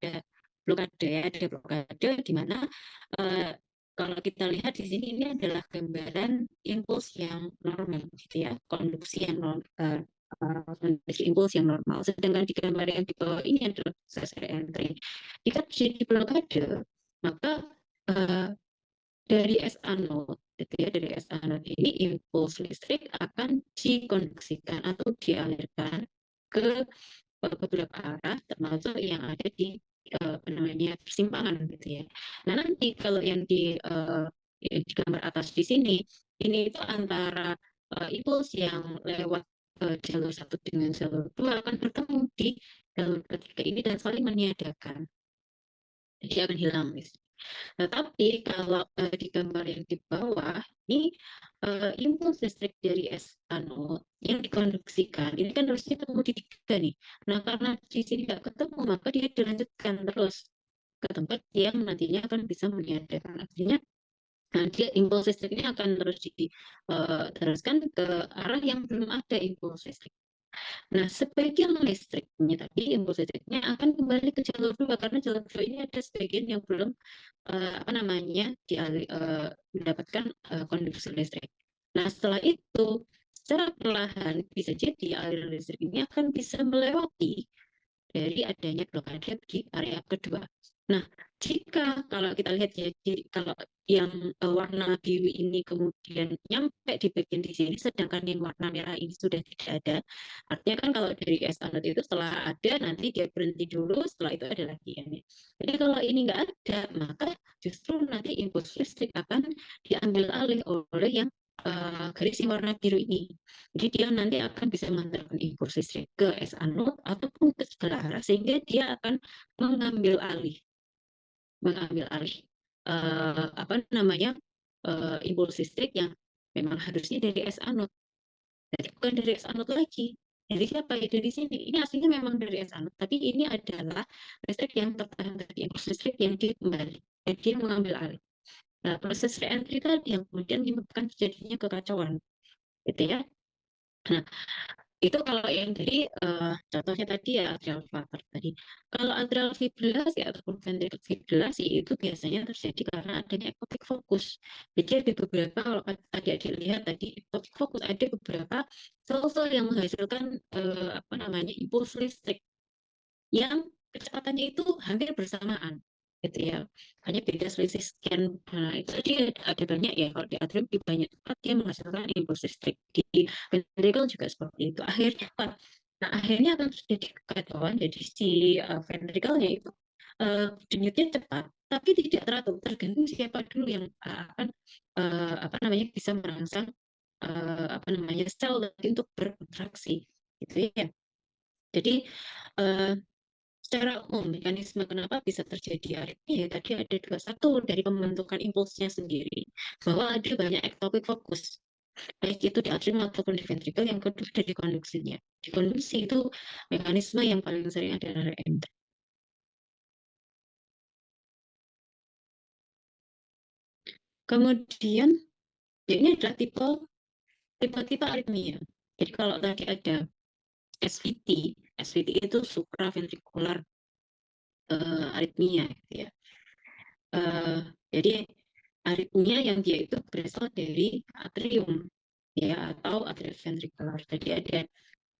blokade ya, ada blokade di mana kalau kita lihat di sini ini adalah gambaran impuls yang normal gitu ya, konduksi yang kondisi impuls yang normal. Sedangkan di gambar yang di bawah ini adalah proses reentry. Jika terjadi blokade, maka dari S anode gitu ya, dari S anode ini impuls listrik akan dikonduksikan atau dialirkan ke beberapa arah, termasuk yang ada di namanya persimpangan gitu ya. Nah nanti kalau yang di gambar atas di sini, ini itu antara impuls yang lewat jalur satu dengan jalur dua akan bertemu di jalur ketiga ini dan saling meniadakan. Jadi akan hilang. Tetapi kalau di gambar yang di bawah ini impuls listrik dari S anode yang dikonduksikan ini kan harusnya ketemu di tiga nih. Nah karena di sini nggak ketemu maka dia dilanjutkan terus ke tempat yang nantinya akan bisa meniadakan. Artinya dia impuls listriknya akan terus diteruskan ke arah yang belum ada impuls listrik. Nah, sebagian listriknya tadi, impuls listriknya akan kembali ke jalur dua karena jalur dua ini ada sebagian yang belum apa namanya mendapatkan konduksi listrik. Nah, setelah itu secara perlahan bisa jadi aliran listrik ini akan bisa melewati dari adanya blokade di area kedua. Nah, jika kalau kita lihat ya, kalau yang warna biru ini kemudian nyampe di bagian di sini, sedangkan yang warna merah ini sudah tidak ada. Artinya kan kalau dari S anode itu setelah ada, nanti dia berhenti dulu, setelah itu ada lagi ya. Jadi kalau ini nggak ada, maka justru nanti impuls listrik akan diambil alih oleh yang garis yang warna biru ini. Jadi dia nanti akan bisa mengantarkan impuls listrik ke S anode ataupun ke segala arah sehingga dia akan mengambil alih apa namanya impuls listrik yang memang harusnya dari S anode. Jadi bukan dari S anode lagi. Jadi siapa ya dari sini? Ini aslinya memang dari S anode, tapi ini adalah listrik yang tertahan tadi, impuls listrik yang dia kembali. Dan dia mengambil alih. Nah, proses reentry tadi yang kemudian menyebabkan terjadinya kekacauan, gitu ya. Nah, itu kalau yang dari contohnya tadi ya atrial flutter tadi. Kalau atrial fibrilasi ataupun ventricular fibrilasi itu biasanya terjadi karena adanya ectopic focus. Jadi ada beberapa, kalau adik-adik lihat tadi ectopic focus ada beberapa sel-sel yang menghasilkan apa namanya impuls listrik yang kecepatannya itu hampir bersamaan gitu ya, hanya beda selisih sekian. Nah itu tadi ada banyak ya, kalau di atrium di banyak tempat dia menghasilkan impuls listrik, di ventricle juga seperti itu. Akhirnya apa? Nah akhirnya akan terjadi kekacauan, jadi si ventricle-nya itu denyutnya cepat tapi tidak teratur, tergantung siapa dulu yang akan apa namanya bisa merangsang apa namanya sel tadi untuk berkontraksi gitu ya. Jadi secara umum mekanisme kenapa bisa terjadi aritmia ya tadi ada dua, satu dari pembentukan impulsnya sendiri, bahwa ada banyak ectopic focus baik itu di atrium ataupun di ventricle. Yang kedua dari konduksinya, di konduksi itu mekanisme yang paling sering adalah reentry. Kemudian ini adalah tipe aritmia. Jadi kalau tadi ada SVT itu supraventricular aritmia gitu ya. Jadi aritmia yang dia itu berasal dari atrium ya atau atrioventricular. Jadi ada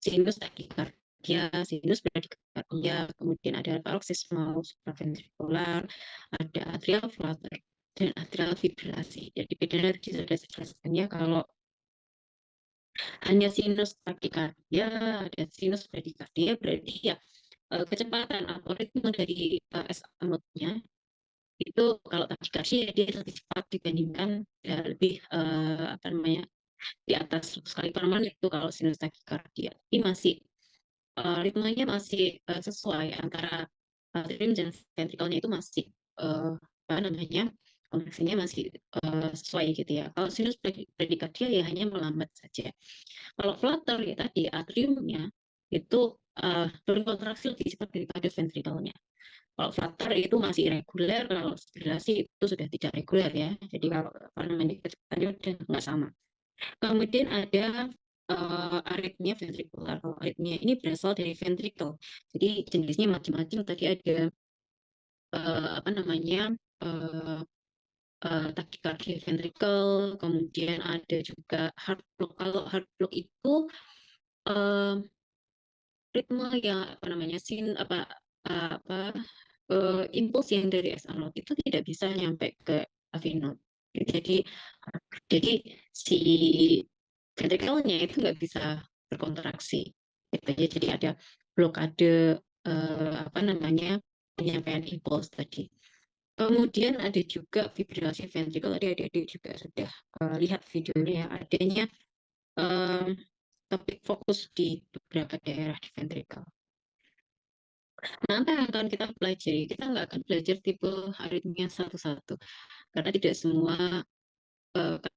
sinus tachycardia, sinus bradycardia, kemudian ada paroxysmal supraventricular, ada atrial flutter dan atrial fibrilasi. Jadi bedanya tadi sudah saya jelaskan ya, kalau hanya sinus tachycardia, ada sinus bradycardia, berarti ya kecepatan atau ritme dari S anode-nya itu kalau tachycardia dia lebih cepat dibandingkan ya, lebih apa namanya di atas 100 kali per menit itu kalau sinus tachycardia. Ini masih ritmenya masih sesuai antara atrium dan ventricle-nya itu masih apa namanya kontraksinya masih sesuai gitu ya. Kalau sinus bradycardia ya hanya melambat saja. Kalau flutter ya tadi atriumnya itu berkontraksi lebih cepat daripada ventricle-nya. Kalau flutter itu masih reguler, kalau spirasi itu sudah tidak reguler ya. Jadi kalau apa namanya kecepatannya udah nggak sama. Kemudian ada aritmia ventricular. Kalau aritmia ini berasal dari ventricle. Jadi jenisnya macam-macam. Tadi ada apa namanya tachycardia ventricle, kemudian ada juga heart block. Kalau heart block itu eh, ritme yang apa namanya impuls yang dari SA node itu tidak bisa nyampe ke AV node. Jadi si ventrikelnya itu nggak bisa berkontraksi. Gitu ya. Jadi ada blokade apa namanya penyampaian impuls tadi. Kemudian ada juga fibrilasi ventrikel. Tadi adik-adik juga sudah lihat videonya adanya topik fokus di beberapa daerah di ventrikel. Nah, apa yang akan kita pelajari? Kita nggak akan belajar tipe aritmia satu-satu, karena tidak semua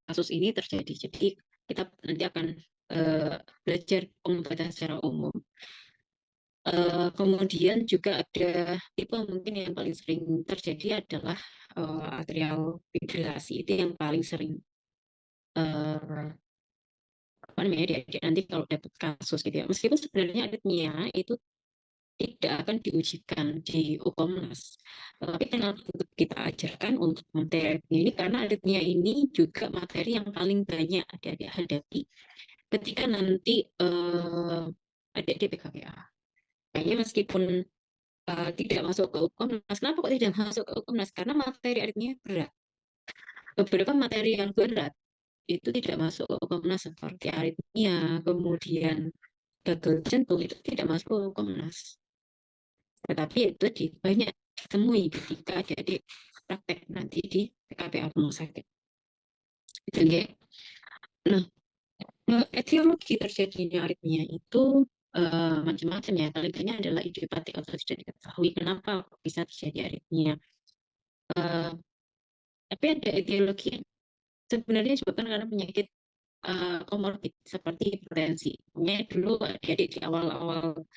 kasus ini terjadi. Jadi kita nanti akan belajar pengobatan secara umum. Kemudian juga ada tipe mungkin yang paling sering terjadi adalah atrial fibrilasi. Itu yang paling sering apa namanya nanti kalau dapat kasus gitu ya. Meskipun sebenarnya aritmia itu tidak akan diujikan di UKOMNAS. Tapi kenapa kita ajarkan untuk materi ini? Karena aritmia ini juga materi yang paling banyak adik-adik hadapi ketika nanti adik-adik PKPA. Kayaknya meskipun tidak masuk ke UKOMNAS, kenapa kok tidak masuk ke UKOMNAS? Karena materi aritmia berat. Beberapa materi yang berat itu tidak masuk ke UKOMNAS seperti aritmia, kemudian gagal jantung itu tidak masuk ke UKOMNAS. Tetapi itu banyak ditemui ketika jadi praktek nanti di PKPA rumah sakit. Gitu ya. Nah, etiologi terjadinya aritmia itu macam-macam ya. Paling banyak adalah idiopatik atau tidak diketahui kenapa bisa terjadi aritmia. Tapi ada etiologi yang sebenarnya disebabkan karena penyakit komorbid seperti hipertensi. Ini dulu adik-adik di awal-awal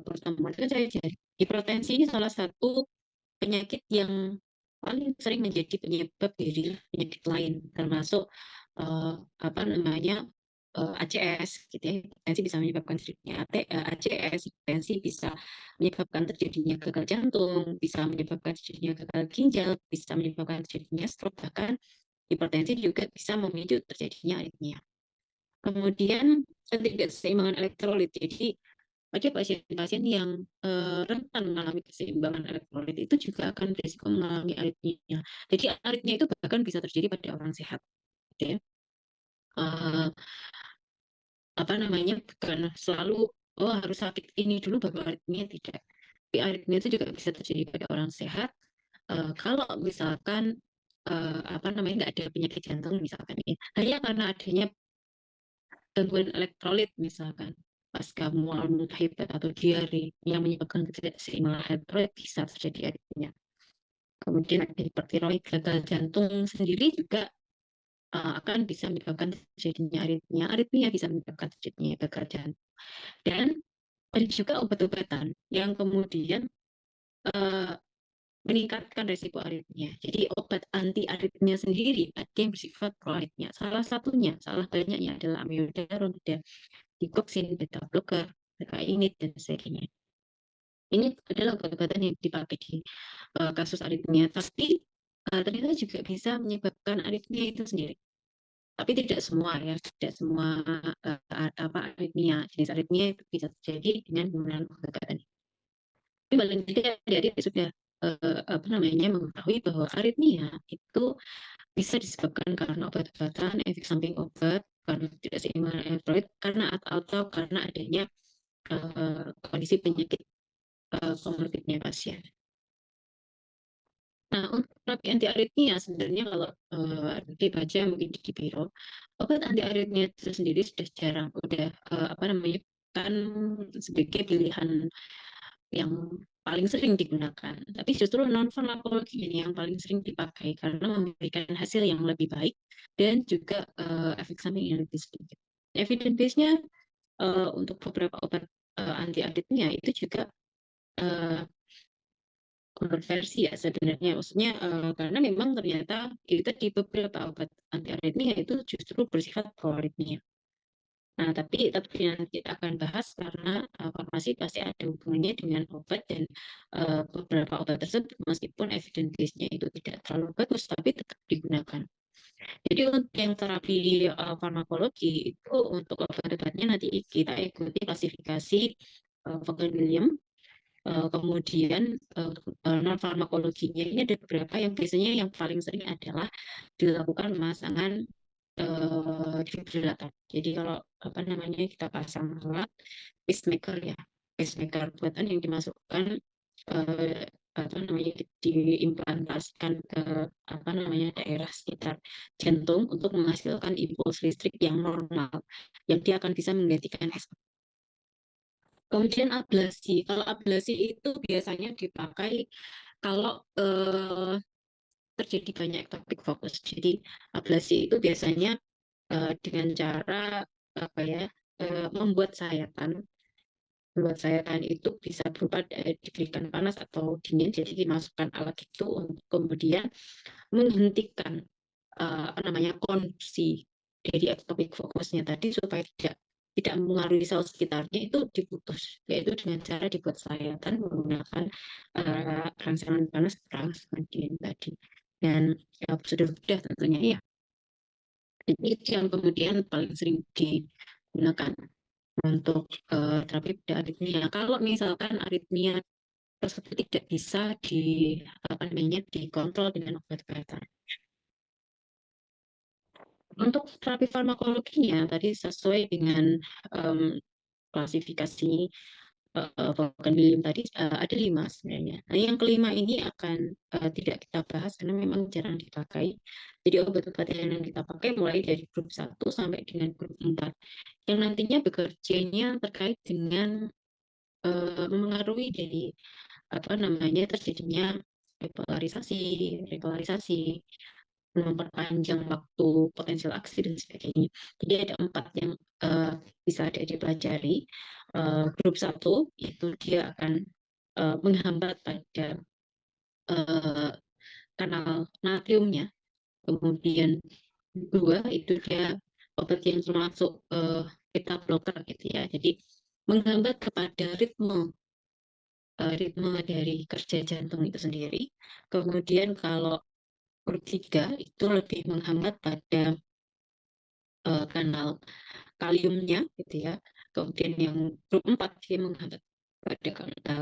pertemuan itu saya jadi hipertensi ini salah satu penyakit yang paling sering menjadi penyebab dari penyakit lain, termasuk apa namanya ACS, gitu ya. Hipertensi bisa menyebabkan terjadinya ACS, hipertensi bisa menyebabkan terjadinya gagal jantung, bisa menyebabkan terjadinya gagal ginjal, bisa menyebabkan terjadinya stroke, bahkan hipertensi juga bisa memicu terjadinya aritmia. Kemudian ketidakseimbangan elektrolit. Jadi ada pasien-pasien yang rentan mengalami keseimbangan elektrolit itu juga akan berisiko mengalami aritmia. Jadi aritmia itu bahkan bisa terjadi pada orang sehat. Gitu ya. Apa namanya bukan selalu harus sakit ini dulu baru aritmia, tidak. Tapi aritmia itu juga bisa terjadi pada orang sehat kalau misalkan apa namanya nggak ada penyakit jantung misalkan ya. Hanya karena adanya gangguan elektrolit misalkan pasca mual muntah hebat atau diare yang menyebabkan ketidakseimbangan elektrolit bisa terjadi aritmia. Kemudian ada hipertiroid, gagal jantung sendiri juga akan bisa menyebabkan terjadinya aritmia. Aritmia bisa menyebabkan terjadinya gagal jantung. Dan ada juga obat-obatan yang kemudian meningkatkan resiko aritmia. Jadi obat anti aritmia sendiri ada yang bersifat pro aritmia. Salah satunya, salah banyaknya adalah amiodaron, digoxin, beta blocker, init dan sebagainya. Ini adalah obat-obatan yang dipakai di kasus aritmia, tapi ternyata juga bisa menyebabkan aritmia itu sendiri. Tapi tidak semua ya, tidak semua aritmia, jenis aritmia itu bisa terjadi dengan penggunaan obat-obatan. Tapi paling tidak adik-adik sudah apa namanya mengetahui bahwa aritmia itu bisa disebabkan karena obat-obatan, efek samping obat, karena tidak seimbangan elektrolit, karena atau karena adanya kondisi penyakit komorbidnya pasien. Nah, untuk terapi anti aritmia sebenarnya kalau dibaca mungkin di biro, obat anti aritmia itu sendiri sudah jarang, udah apa namanya kan sebagai pilihan yang paling sering digunakan. Tapi justru non farmakologi ini yang paling sering dipakai karena memberikan hasil yang lebih baik dan juga efek samping yang lebih sedikit. Evidence base-nya untuk beberapa obat anti aritmia itu juga kontroversi ya sebenarnya. Maksudnya karena memang ternyata itu di beberapa obat anti aritmia itu justru bersifat pro aritmia. Nah, tapi nanti kita akan bahas karena farmasi pasti ada hubungannya dengan obat dan beberapa obat tersebut meskipun evidence base-nya itu tidak terlalu bagus tapi tetap digunakan. Jadi untuk yang terapi farmakologi itu untuk obat-obatnya nanti kita ikuti klasifikasi Vogt William. Kemudian non farmakologinya ini ada beberapa yang biasanya yang paling sering adalah dilakukan pemasangan defibrilator. Jadi kalau apa namanya kita pasang alat pacemaker ya, pacemaker buatan yang dimasukkan apa namanya diimplantasikan ke apa namanya daerah sekitar jantung untuk menghasilkan impuls listrik yang normal, yang dia akan bisa menggantikan Kemudian ablasi. Kalau ablasi itu biasanya dipakai kalau terjadi banyak ectopic fokus. Jadi ablasi itu biasanya dengan cara apa ya membuat sayatan. Membuat sayatan itu bisa berupa diberikan panas atau dingin. Jadi dimasukkan alat itu untuk kemudian menghentikan apa namanya konduksi dari ectopic fokusnya tadi supaya tidak mengaruhi sel sekitarnya itu diputus, yaitu dengan cara dibuat sayatan menggunakan rangsangan panas rangsangan dingin tadi. Dan ya, sudah mudah tentunya ya. Ini yang kemudian paling sering digunakan untuk terapi pada aritmia. Kalau misalkan aritmia tersebut tidak bisa apa namanya dikontrol dengan obat-obatan. Untuk terapi farmakologinya tadi sesuai dengan klasifikasi Vogt William tadi ada 5 sebenarnya. Nah, yang kelima ini akan tidak kita bahas karena memang jarang dipakai. Jadi obat-obat yang kita pakai mulai dari grup 1 sampai dengan grup 4 yang nantinya bekerjanya terkait dengan memengaruhi dari apa namanya terjadinya repolarisasi, memperpanjang waktu potensial aksi dan sebagainya. Jadi ada 4 yang bisa dipelajari. Grup 1 itu dia akan menghambat pada kanal natriumnya. Kemudian 2 itu dia obat yang termasuk beta blocker gitu ya. Jadi menghambat kepada ritme dari kerja jantung itu sendiri. Kemudian kalau grup 3 itu lebih menghambat pada kanal kaliumnya gitu ya. Kemudian yang grup 4 dia menghambat pada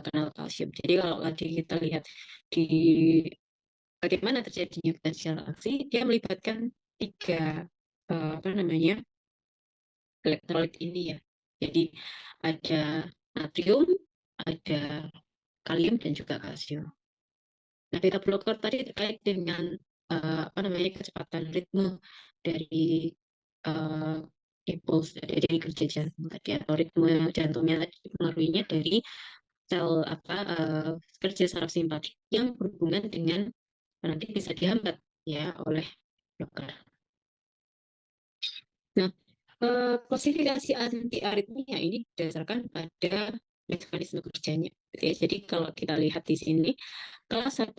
kanal kalsium. Jadi kalau tadi kita lihat di bagaimana terjadinya potensial aksi, dia melibatkan 3 apa namanya elektrolit ini ya. Jadi ada natrium, ada kalium dan juga kalsium. Nah, beta blocker tadi terkait dengan apa namanya kecepatan ritme dari impuls dari kerja jantung tadi atau ritme jantungnya tadi dipengaruhinya dari sel apa kerja saraf simpatik yang berhubungan dengan nanti bisa dihambat ya oleh blocker. Nah, klasifikasi anti aritmia ini didasarkan pada mekanisme kerjanya. Gitu ya. Jadi kalau kita lihat di sini kelas 1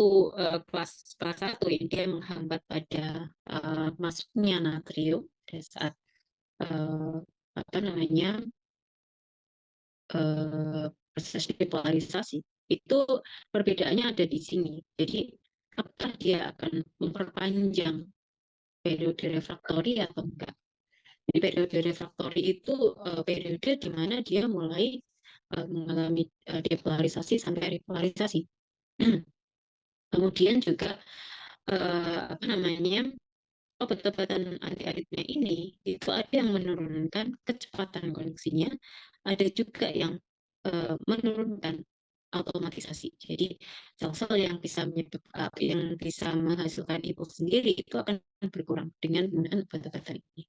kelas 1 yang dia menghambat pada masuknya natrium pada saat apa namanya proses depolarisasi itu perbedaannya ada di sini. Jadi apakah dia akan memperpanjang periode refraktori atau enggak? Jadi periode refraktori itu periode di mana dia mulai mengalami depolarisasi sampai repolarisasi. Kemudian juga apa namanya obat-obatan anti aritmia ini itu ada yang menurunkan kecepatan koneksinya, ada juga yang menurunkan automatisasi. Jadi sel-sel yang bisa yang bisa menghasilkan impuls sendiri itu akan berkurang dengan penggunaan obat-obatan ini.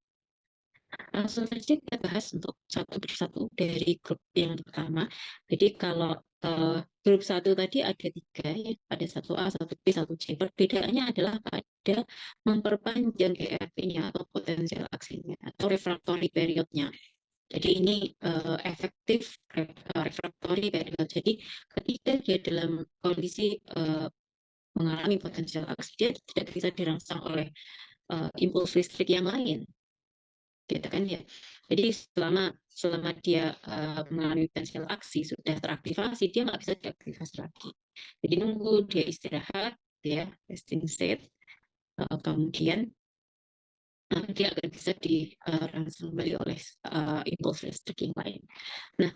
Langsung saja kita bahas untuk satu persatu dari grup yang pertama. Jadi kalau grup 1 tadi ada 3 ya, ada 1A, 1B, 1C. Perbedaannya adalah pada memperpanjang ERP-nya atau potensial aksinya atau refractory period-nya. Jadi ini efektif refractory period. Jadi ketika dia dalam kondisi mengalami potensial aksi, dia tidak bisa dirangsang oleh impuls listrik yang lain. gitu kan ya. Jadi selama dia mengalami potensial aksi sudah teraktivasi, dia nggak bisa diaktifasi lagi. Jadi nunggu dia istirahat, dia resting state, kemudian dia akan bisa dirangsang kembali oleh impuls listrik yang lain. Nah,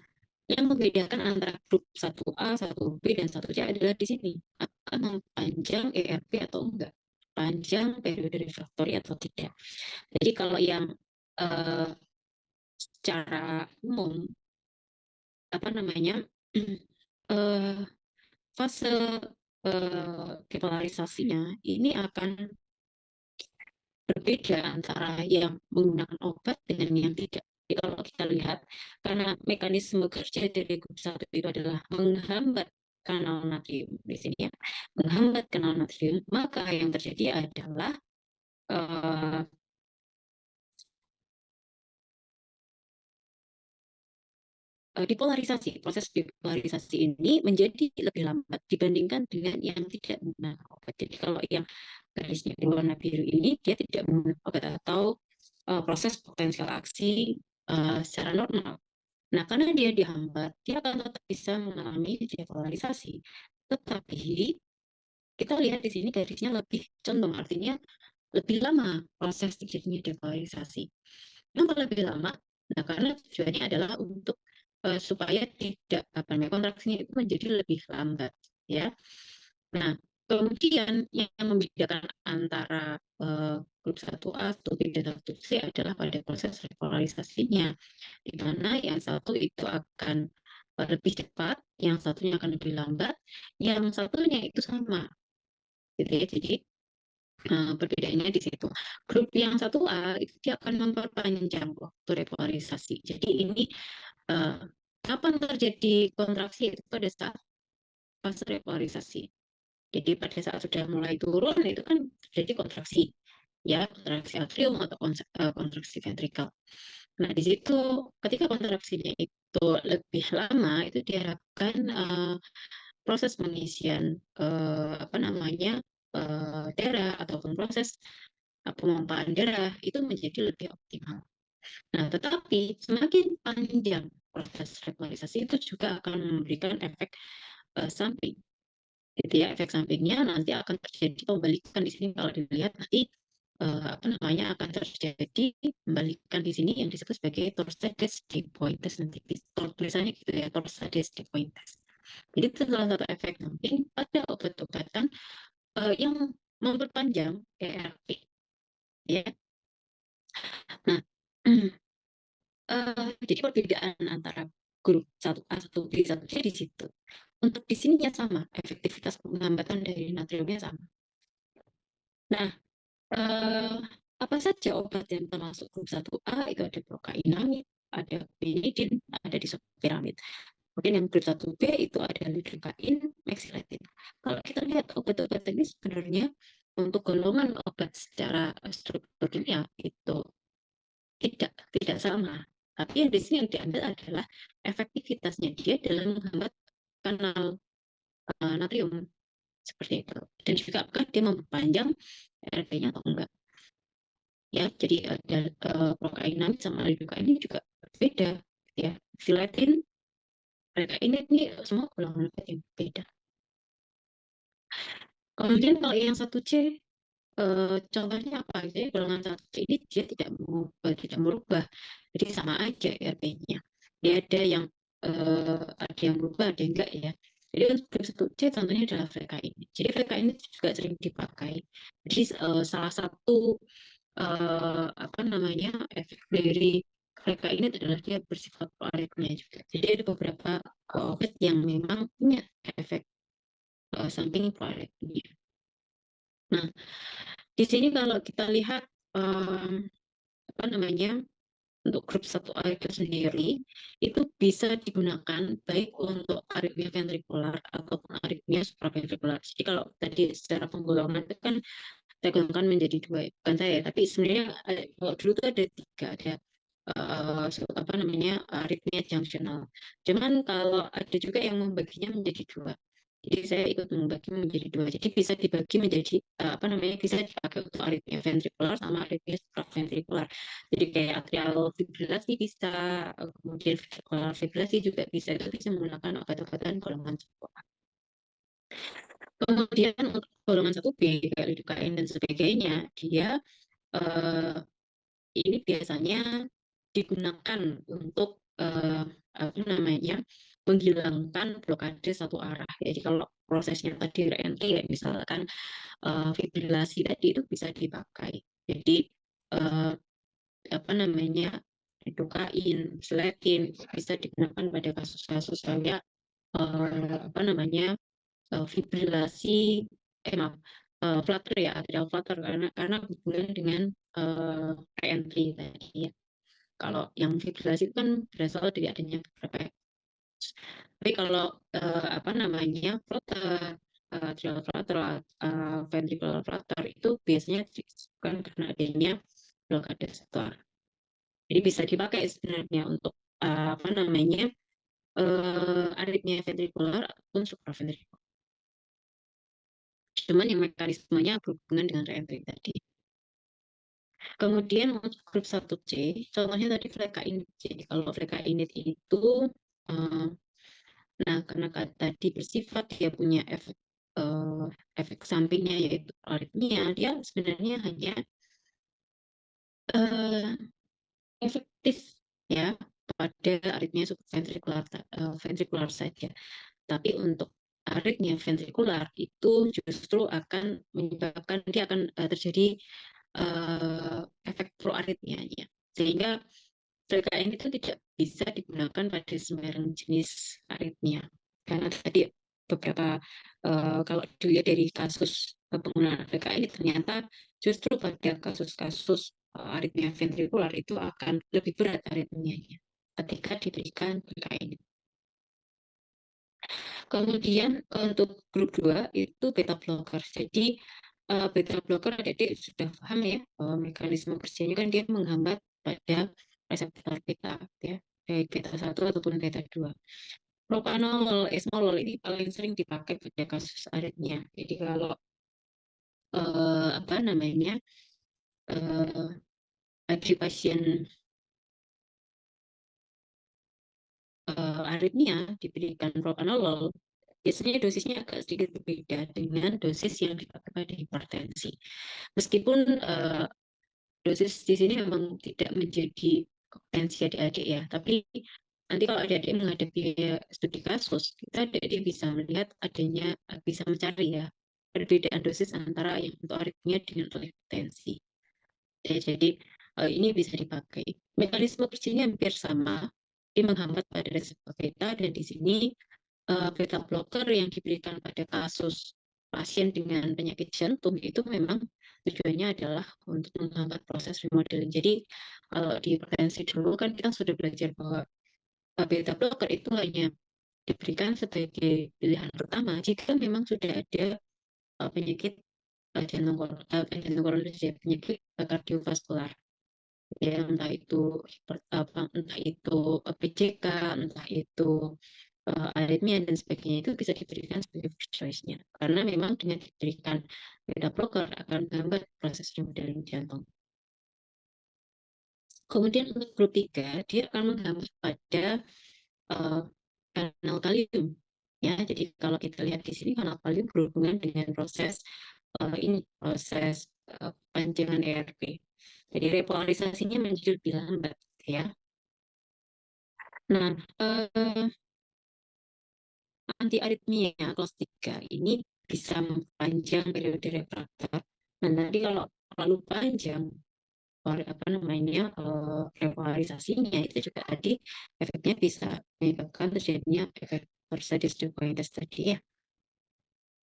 yang membedakan antara grup 1A, 1B, dan 1C adalah di sini. Apakah mempanjang ERP atau enggak? Panjang periode refractory atau tidak. Jadi kalau yang secara umum, apa namanya, fase depolarisasinya ini akan berbeda antara yang menggunakan obat dengan yang tidak. Jadi kalau kita lihat, karena mekanisme kerja dari grup 1 itu adalah menghambat kanal natrium di sini ya, menghambat kanal natrium, maka yang terjadi adalah dipolarisasi. Proses dipolarisasi ini menjadi lebih lambat dibandingkan dengan yang tidak menggunakan obat. Jadi kalau yang garisnya berwarna biru ini dia tidak menggunakan obat atau proses potensial aksi secara normal. Nah, karena dia dihambat, dia akan tetap bisa mengalami depolarisasi. Tetapi kita lihat di sini garisnya lebih condong, artinya lebih lama proses terjadinya depolarisasi. Kenapa lebih lama? Nah, karena tujuannya adalah untuk supaya tidak kontraksinya itu menjadi lebih lambat, ya. Nah, kemudian yang membedakan antara grup 1A, 1B, dan 1C adalah pada proses repolarisasinya, di mana yang satu itu akan lebih cepat, yang satunya akan lebih lambat, yang satunya itu sama, gitu ya. Jadi perbedaannya di situ. Grup yang 1A itu dia akan memperpanjang waktu repolarisasi. Jadi ini kapan terjadi kontraksi itu pada saat fase repolarisasi. Jadi pada saat sudah mulai turun itu kan terjadi kontraksi, ya, kontraksi atrium atau kontraksi ventrikal. Nah, di situ ketika kontraksinya itu lebih lama, itu diharapkan proses pengisian darah ataupun proses pemompaan darah itu menjadi lebih optimal. Nah, tetapi semakin panjang proses repolarisasi itu juga akan memberikan efek samping. Gitu ya, efek sampingnya nanti akan terjadi pembalikan di sini kalau dilihat nanti akan terjadi pembalikan di sini yang disebut sebagai torsades de Pointes, nanti tulisannya gitu ya, torsades de Pointes. Jadi itu salah satu efek samping pada obat-obatan yang memperpanjang ERP, ya. Nah, jadi perbedaan antara grup 1A, 1B, 1C di situ. Untuk di sini ya sama, efektivitas penghambatan dari natriumnya sama. Nah, apa saja obat yang termasuk grup 1A itu ada prokainamid, ada benidin, ada disopiramid. Kemudian yang grup 1B itu ada lidocain, mexiletin. Kalau kita lihat obat-obat ini sebenarnya untuk golongan obat secara struktur kimia itu tidak sama. Tapi yang di sini yang diambil adalah efektivitasnya dia dalam menghambat kanal natrium seperti itu. Dan juga apakah dia memperpanjang RP-nya atau enggak. Ya, jadi ada prokainamid sama lidocain ini juga berbeda, ya. Mexiletin, prokainamid ini semua golongan obat yang berbeda. Kemudian kalau yang 1C contohnya apa? Jadi golongan 1C ini dia tidak merubah, jadi sama aja RP-nya. Dia ada yang berubah, ada yang enggak ya. Jadi untuk grup 1C contohnya adalah frekainid. Jadi frekainid juga sering dipakai. Jadi salah satu efek dari frekainid adalah dia bersifat proaritmia juga. Jadi ada beberapa obat yang memang punya efek samping proaritmia. Nah, di sini kalau kita lihat untuk grup 1A itu sendiri itu bisa digunakan baik untuk aritmia ventrikular ataupun aritmia supraventrikular. Jadi kalau tadi secara penggolongan itu kan saya golongkan menjadi dua, bukan saya, tapi sebenarnya kalau dulu itu ada tiga, ada aritmia junctional. Cuman kalau ada juga yang membaginya menjadi dua. Jadi saya ikut membagi menjadi dua. Jadi bisa dibagi menjadi bisa dipakai untuk aritmia ventrikular sama aritmia supraventrikular. Jadi kayak atrial fibrilasi bisa, kemudian ventrikular fibrilasi juga bisa. Itu bisa menggunakan obat-obatan golongan 1A. Kemudian untuk golongan 1B, kayak lidocaine dan sebagainya, dia ini biasanya digunakan untuk menghilangkan blokade satu arah. Jadi kalau prosesnya tadi reentry, ya misalkan fibrilasi tadi, itu bisa dipakai. Jadi eh, lidocaine, selatin bisa digunakan pada kasus-kasus kayak fibrilasi, maaf, flutter ya, atrial flutter, karena hubungan dengan reentry tadi ya. Kalau yang fibrilasi itu kan berasal dari adanya beberapa. Tapi kalau flutter, atrial flutter, ventricular flutter itu biasanya disebabkan karena adanya blokade satu arah. Jadi bisa dipakai sebenarnya untuk aritmia ventrikular ataupun supraventrikular. Cuman yang mekanismenya berhubungan dengan reentry tadi. Kemudian untuk grup 1C, contohnya tadi flecainid. Jadi kalau flecainid itu, karena tadi bersifat dia punya efek sampingnya yaitu aritmia, dia sebenarnya hanya efektif ya pada aritmia subventrikular ventrikular saja. Tapi untuk aritmia ventrikular itu justru akan menyebabkan dia akan terjadi efek proaritmianya, sehingga PKN itu tidak bisa digunakan pada sembarang jenis aritmia, karena tadi beberapa kalau dilihat dari kasus penggunaan PKN ternyata justru pada kasus-kasus aritmia ventrikular itu akan lebih berat aritmianya ketika diberikan PKN. Kemudian untuk grup 2 itu beta blocker. Jadi beta blocker adik-adik sudah paham ya, mekanisme kerjanya kan dia menghambat pada reseptor beta ya, baik beta 1 ataupun beta 2. Propanolol, esmolol ini paling sering dipakai pada kasus aritmia. Jadi kalau ada pasien aritmia diberikan propanolol, biasanya dosisnya agak sedikit berbeda dengan dosis yang dipakai pada hipertensi. Meskipun dosis di sini memang tidak menjadi kompetensi adik-adik ya, tapi nanti kalau adik-adik menghadapi studi kasus, kita adik-adik bisa melihat bisa mencari ya perbedaan dosis antara yang untuk aritmia dengan hipertensi. Jadi ini bisa dipakai. Mekanisme kerjanya hampir sama, dia menghambat pada reseptor beta, dan di sini beta blocker yang diberikan pada kasus pasien dengan penyakit jantung itu memang tujuannya adalah untuk menghambat proses remodeling. Jadi kalau di hipertensi dulu kan kita sudah belajar bahwa beta blocker itu hanya diberikan sebagai pilihan pertama jika memang sudah ada penyakit jantung koroner, penyakit kardiovaskular. Ya, entah itu PCK, entah itu aritmia dan sebagainya, itu bisa diberikan sebagai first choice-nya. Karena memang dengan diberikan beta blocker akan menghambat proses remodeling jantung. Kemudian untuk grup 3, dia akan menghambat pada kanal kalium. Ya, jadi kalau kita lihat di sini kanal kalium berhubungan dengan proses pancingan ERP. Jadi repolarisasinya menjadi lebih lambat ya. Nah, anti aritmia kelas 3 ini bisa memperpanjang periode refraktor. Nah, tadi kalau terlalu panjang repolarisasinya itu juga tadi efeknya bisa menyebabkan terjadinya efek Versadis Dupointes tadi ya.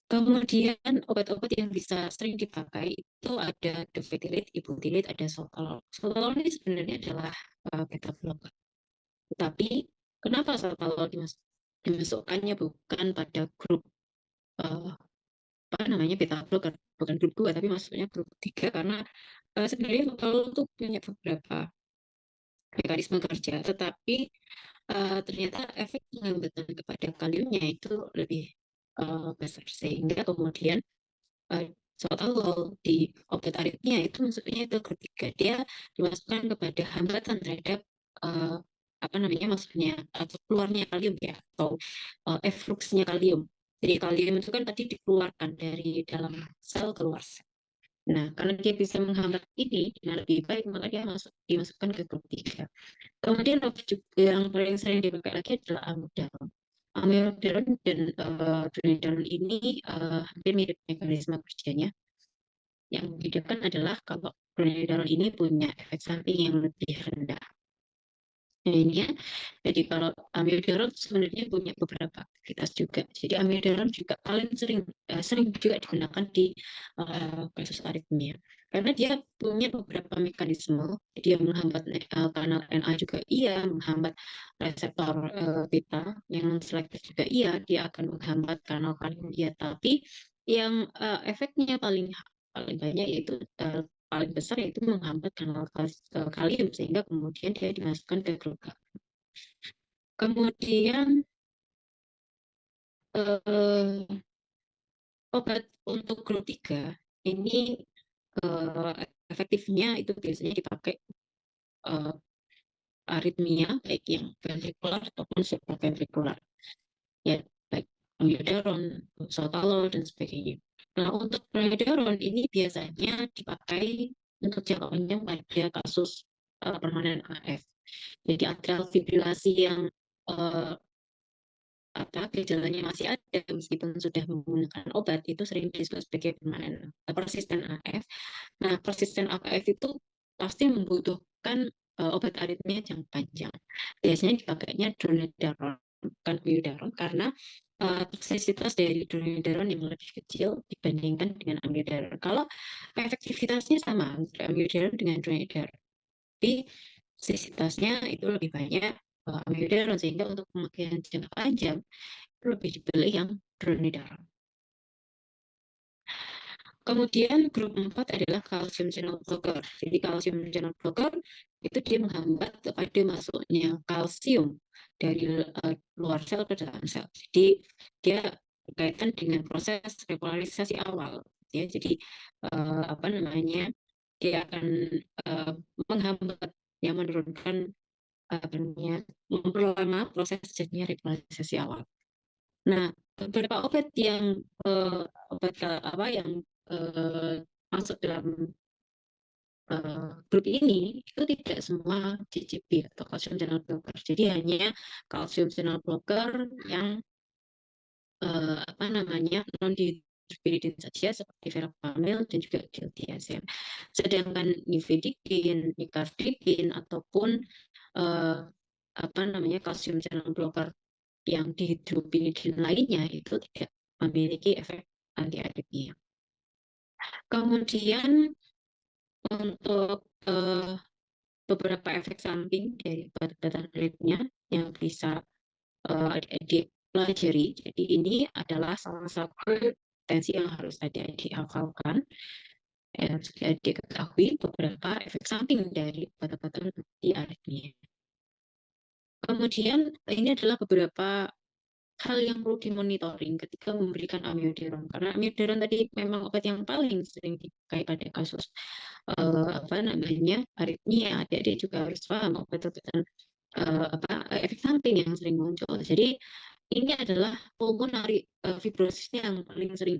Kemudian obat-obat yang bisa sering dipakai itu ada dofetilid, ibutilid, ada sotalol. Sotalol ini sebenarnya adalah beta blocker. Tetapi kenapa sotalol dimasukkannya bukan pada grup beta blocker, bukan grup 2 tapi masuknya grup 3, karena sebenarnya sotalol itu punya beberapa mekanisme kerja, tetapi ternyata efek penghambatan kepada kaliumnya itu lebih besar, sehingga kemudian sotalol di obat aritmia itu maksudnya itu ketika dia dimasukkan kepada hambatan terhadap apa namanya maksudnya atau keluarnya kalium ya atau effluxnya kalium. Jadi kalium itu kan tadi dikeluarkan dari dalam sel keluar sel. Nah, karena dia bisa menghambat ini dengan lebih baik, maka dia dimasukkan ke grup 3. Kemudian obat juga yang paling sering dipakai lagi adalah amiodaron. Amiodaron dan dronedarone ini hampir mirip mekanisme kerjanya. Yang membedakan adalah kalau dronedarone ini punya efek samping yang lebih rendah. Ini jadi kalau amiodaron sebenarnya punya beberapa aktivitas juga. Jadi amiodaron juga paling sering juga digunakan di kasus aritmia karena dia punya beberapa mekanisme. Dia menghambat kanal NA juga iya, menghambat reseptor beta yang selektif juga iya, dia akan menghambat kanal kalium iya. Tapi yang efeknya paling banyak yaitu paling besar yaitu menghambat kanal kalium sehingga kemudian dia dimasukkan ke grup A. Kemudian obat untuk grup 3 ini efektifnya itu biasanya dipakai aritmia baik yang ventrikular ataupun supraventrikular ya, baik amiodaron, sotalol dan sebagainya. Nah, untuk dronedarone ini biasanya dipakai untuk jangka panjang pada kasus permanen AF. Jadi atrial fibrilasi yang gejalanya masih ada meskipun sudah menggunakan obat itu sering disebut sebagai permanen persisten AF. Nah, persisten AF itu pasti membutuhkan obat aritmia jangka panjang. Biasanya dipakainya dronedarone bukan amiodaron karena toksisitas dari dronedarone yang lebih kecil dibandingkan dengan amiodaron. Kalau efektivitasnya sama antara amiodaron dengan dronedarone, tapi toksisitasnya itu lebih banyak amiodaron sehingga untuk pemakaian jangka panjang lebih dipilih yang dronedarone. Kemudian grup 4 adalah calcium channel blocker. Jadi calcium channel blocker itu dia menghambat kepada masuknya kalsium dari luar sel ke dalam sel. Jadi dia berkaitan dengan proses repolarisasi awal. Ya, jadi apa namanya dia akan menghambat yang menurunkan apa namanya memperlama proses terjadinya repolarisasi awal. Nah, beberapa obat yang masuk dalam grup ini itu tidak semua CCB atau calcium channel blocker. Jadi hanya calcium channel blocker yang apa namanya non dihidropiridin saja seperti verapamil dan juga diltiazem. Sedangkan nifedipin, nicardipin ataupun apa namanya calcium channel blocker yang dihidropiridin lainnya itu tidak memiliki efek anti-aritmia. Kemudian untuk beberapa efek samping dari obat-obatan aritmia yang bisa adik-adik pelajari. Jadi ini adalah salah satu tensi yang harus adik-adik hafalkan. Harus adik ketahui beberapa efek samping dari obat-obatan anti aritmia. Kemudian ini adalah beberapa hal yang perlu dimonitoring ketika memberikan amiodaron karena amiodaron tadi memang obat yang paling sering dipakai pada kasus apa namanya aritmia. Adik-adik juga harus paham obat-obatan efek samping yang sering muncul. Jadi ini adalah pulmonary fibrosisnya yang paling sering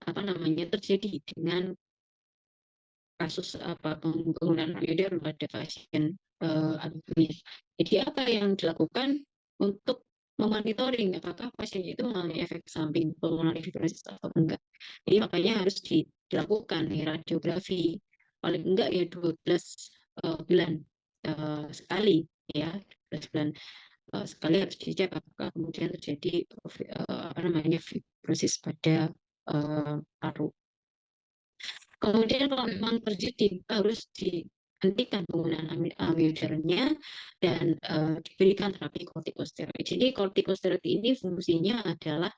apa namanya terjadi dengan kasus penggunaan amiodaron pada pasien aritmia. Jadi apa yang dilakukan untuk memonitoring apakah pasien itu mengalami efek samping pulmonary fibrosis atau enggak. Jadi makanya harus dilakukan radiografi paling enggak ya 12 bulan sekali ya, 12 bulan sekali harus dicek apakah kemudian terjadi apa namanya fibrosis pada paru. Kemudian kalau memang terjadi harus dihentikan penggunaan amiodaronnya dan diberikan terapi kortikosteroid. Jadi kortikosteroid ini fungsinya adalah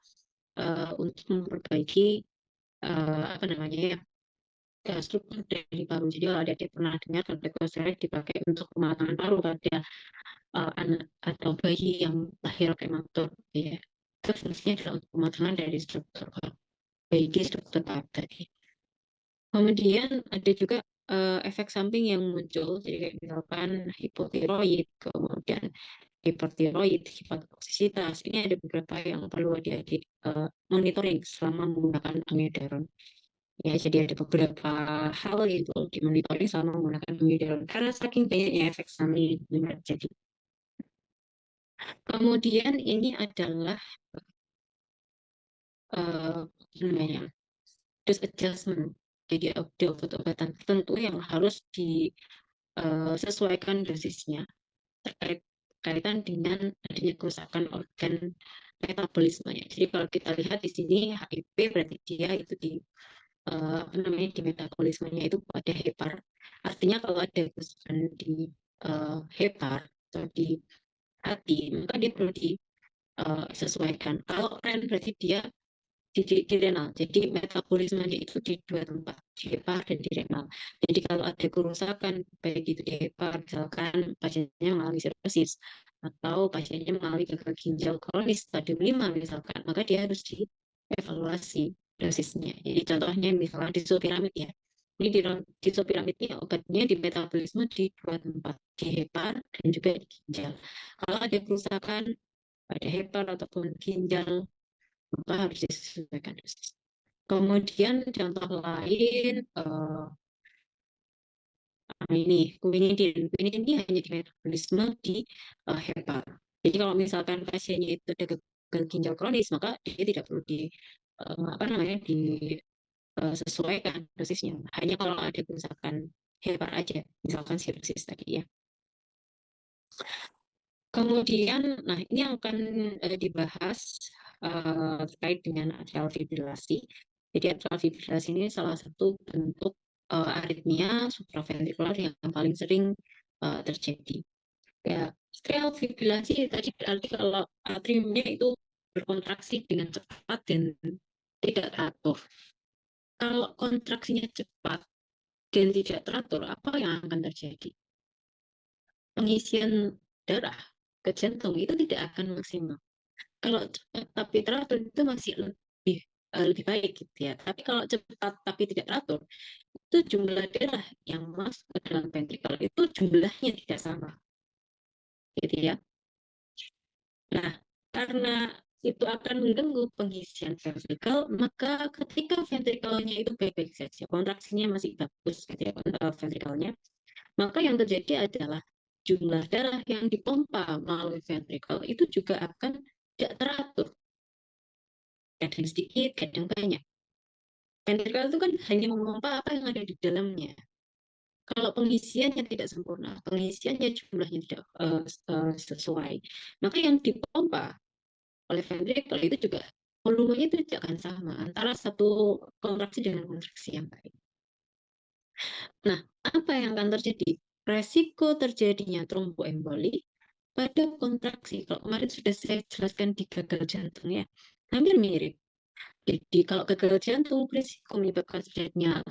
untuk memperbaiki apa namanya ya, struktur dari paru. Jadi kalau ada pernah dengar kortikosteroid dipakai untuk pematangan paru pada anak atau bayi yang lahir prematur, ya. itu fungsinya adalah untuk pematangan dari struktur baik struktur tahap tadi. Kemudian ada juga efek samping yang muncul, jadi kayak misalkan hipotiroid, kemudian hipertiroid, hepatotoksisitas. Ini ada beberapa yang perlu adik-adik monitoring selama menggunakan amiodaron. Ya, jadi ada beberapa hal yang perlu dimonitoring selama menggunakan amiodaron karena saking banyaknya efek samping yang terjadi. Kemudian ini adalah namanya dose adjustment. Jadi ada obat-obatan tertentu yang harus disesuaikan dosisnya berkaitan dengan adanya kerusakan organ metabolismenya. Jadi kalau kita lihat di sini HIV berarti dia itu di di metabolismenya itu pada hepar. Artinya kalau ada kerusakan di hepar atau di hati, maka dia perlu disesuaikan. Kalau REN berarti dia di renal. Jadi metabolismenya itu di dua tempat, di hepar dan di renal. Jadi kalau ada kerusakan baik itu di hepar, misalkan pasiennya mengalami sirrosis atau pasiennya mengalami gagal ginjal kronis stadium 5 misalkan, maka dia harus dievaluasi dosisnya. Jadi contohnya misalkan disopiramid ya. Ini disopiramid ini obatnya di metabolisme di dua tempat, di hepar dan juga di ginjal. Kalau ada kerusakan pada hepar ataupun ginjal, maka harus disesuaikan dosis. Kemudian contoh lain ini quinidin. Quinidin ini hanya di metabolisme di hepar. Jadi kalau misalkan pasiennya itu ada gagal ginjal kronis, maka dia tidak perlu disesuaikan dosisnya. Hanya kalau ada kerusakan hepar aja, misalkan cirrhosis tadi ya. Kemudian, nah ini akan dibahas terkait dengan atrial fibrilasi. Jadi atrial fibrilasi ini salah satu bentuk aritmia supraventrikular yang paling sering terjadi. Ya, atrial fibrilasi tadi berarti kalau atriumnya itu berkontraksi dengan cepat dan tidak teratur. Kalau kontraksinya cepat dan tidak teratur, apa yang akan terjadi? Pengisian darah ke jantung itu tidak akan maksimal. Kalau cepat tapi teratur itu masih lebih baik gitu ya. Tapi kalau cepat tapi tidak teratur, itu jumlah darah yang masuk ke dalam ventrikel itu jumlahnya tidak sama. Gitu ya. Nah, karena itu akan mengganggu pengisian ventrikel, maka ketika ventrikelnya itu baik-baik saja, kontraksinya masih bagus gitu ya, ventrikelnya, maka yang terjadi adalah jumlah darah yang dipompa melalui ventrikel itu juga akan tidak teratur. Kadang sedikit, kadang banyak. Ventrikel itu kan hanya memompa apa yang ada di dalamnya. Kalau pengisiannya tidak sempurna, pengisiannya jumlahnya tidak sesuai, maka yang dipompa oleh ventrikel itu juga volumenya itu tidak akan sama antara satu kontraksi dengan kontraksi yang lain. Nah, apa yang akan terjadi? Resiko terjadinya tromboemboli pada kontraksi. Kalau kemarin sudah saya jelaskan di gagal jantung ya, hampir mirip. Jadi kalau gagal jantung risiko menyebabkan terjadinya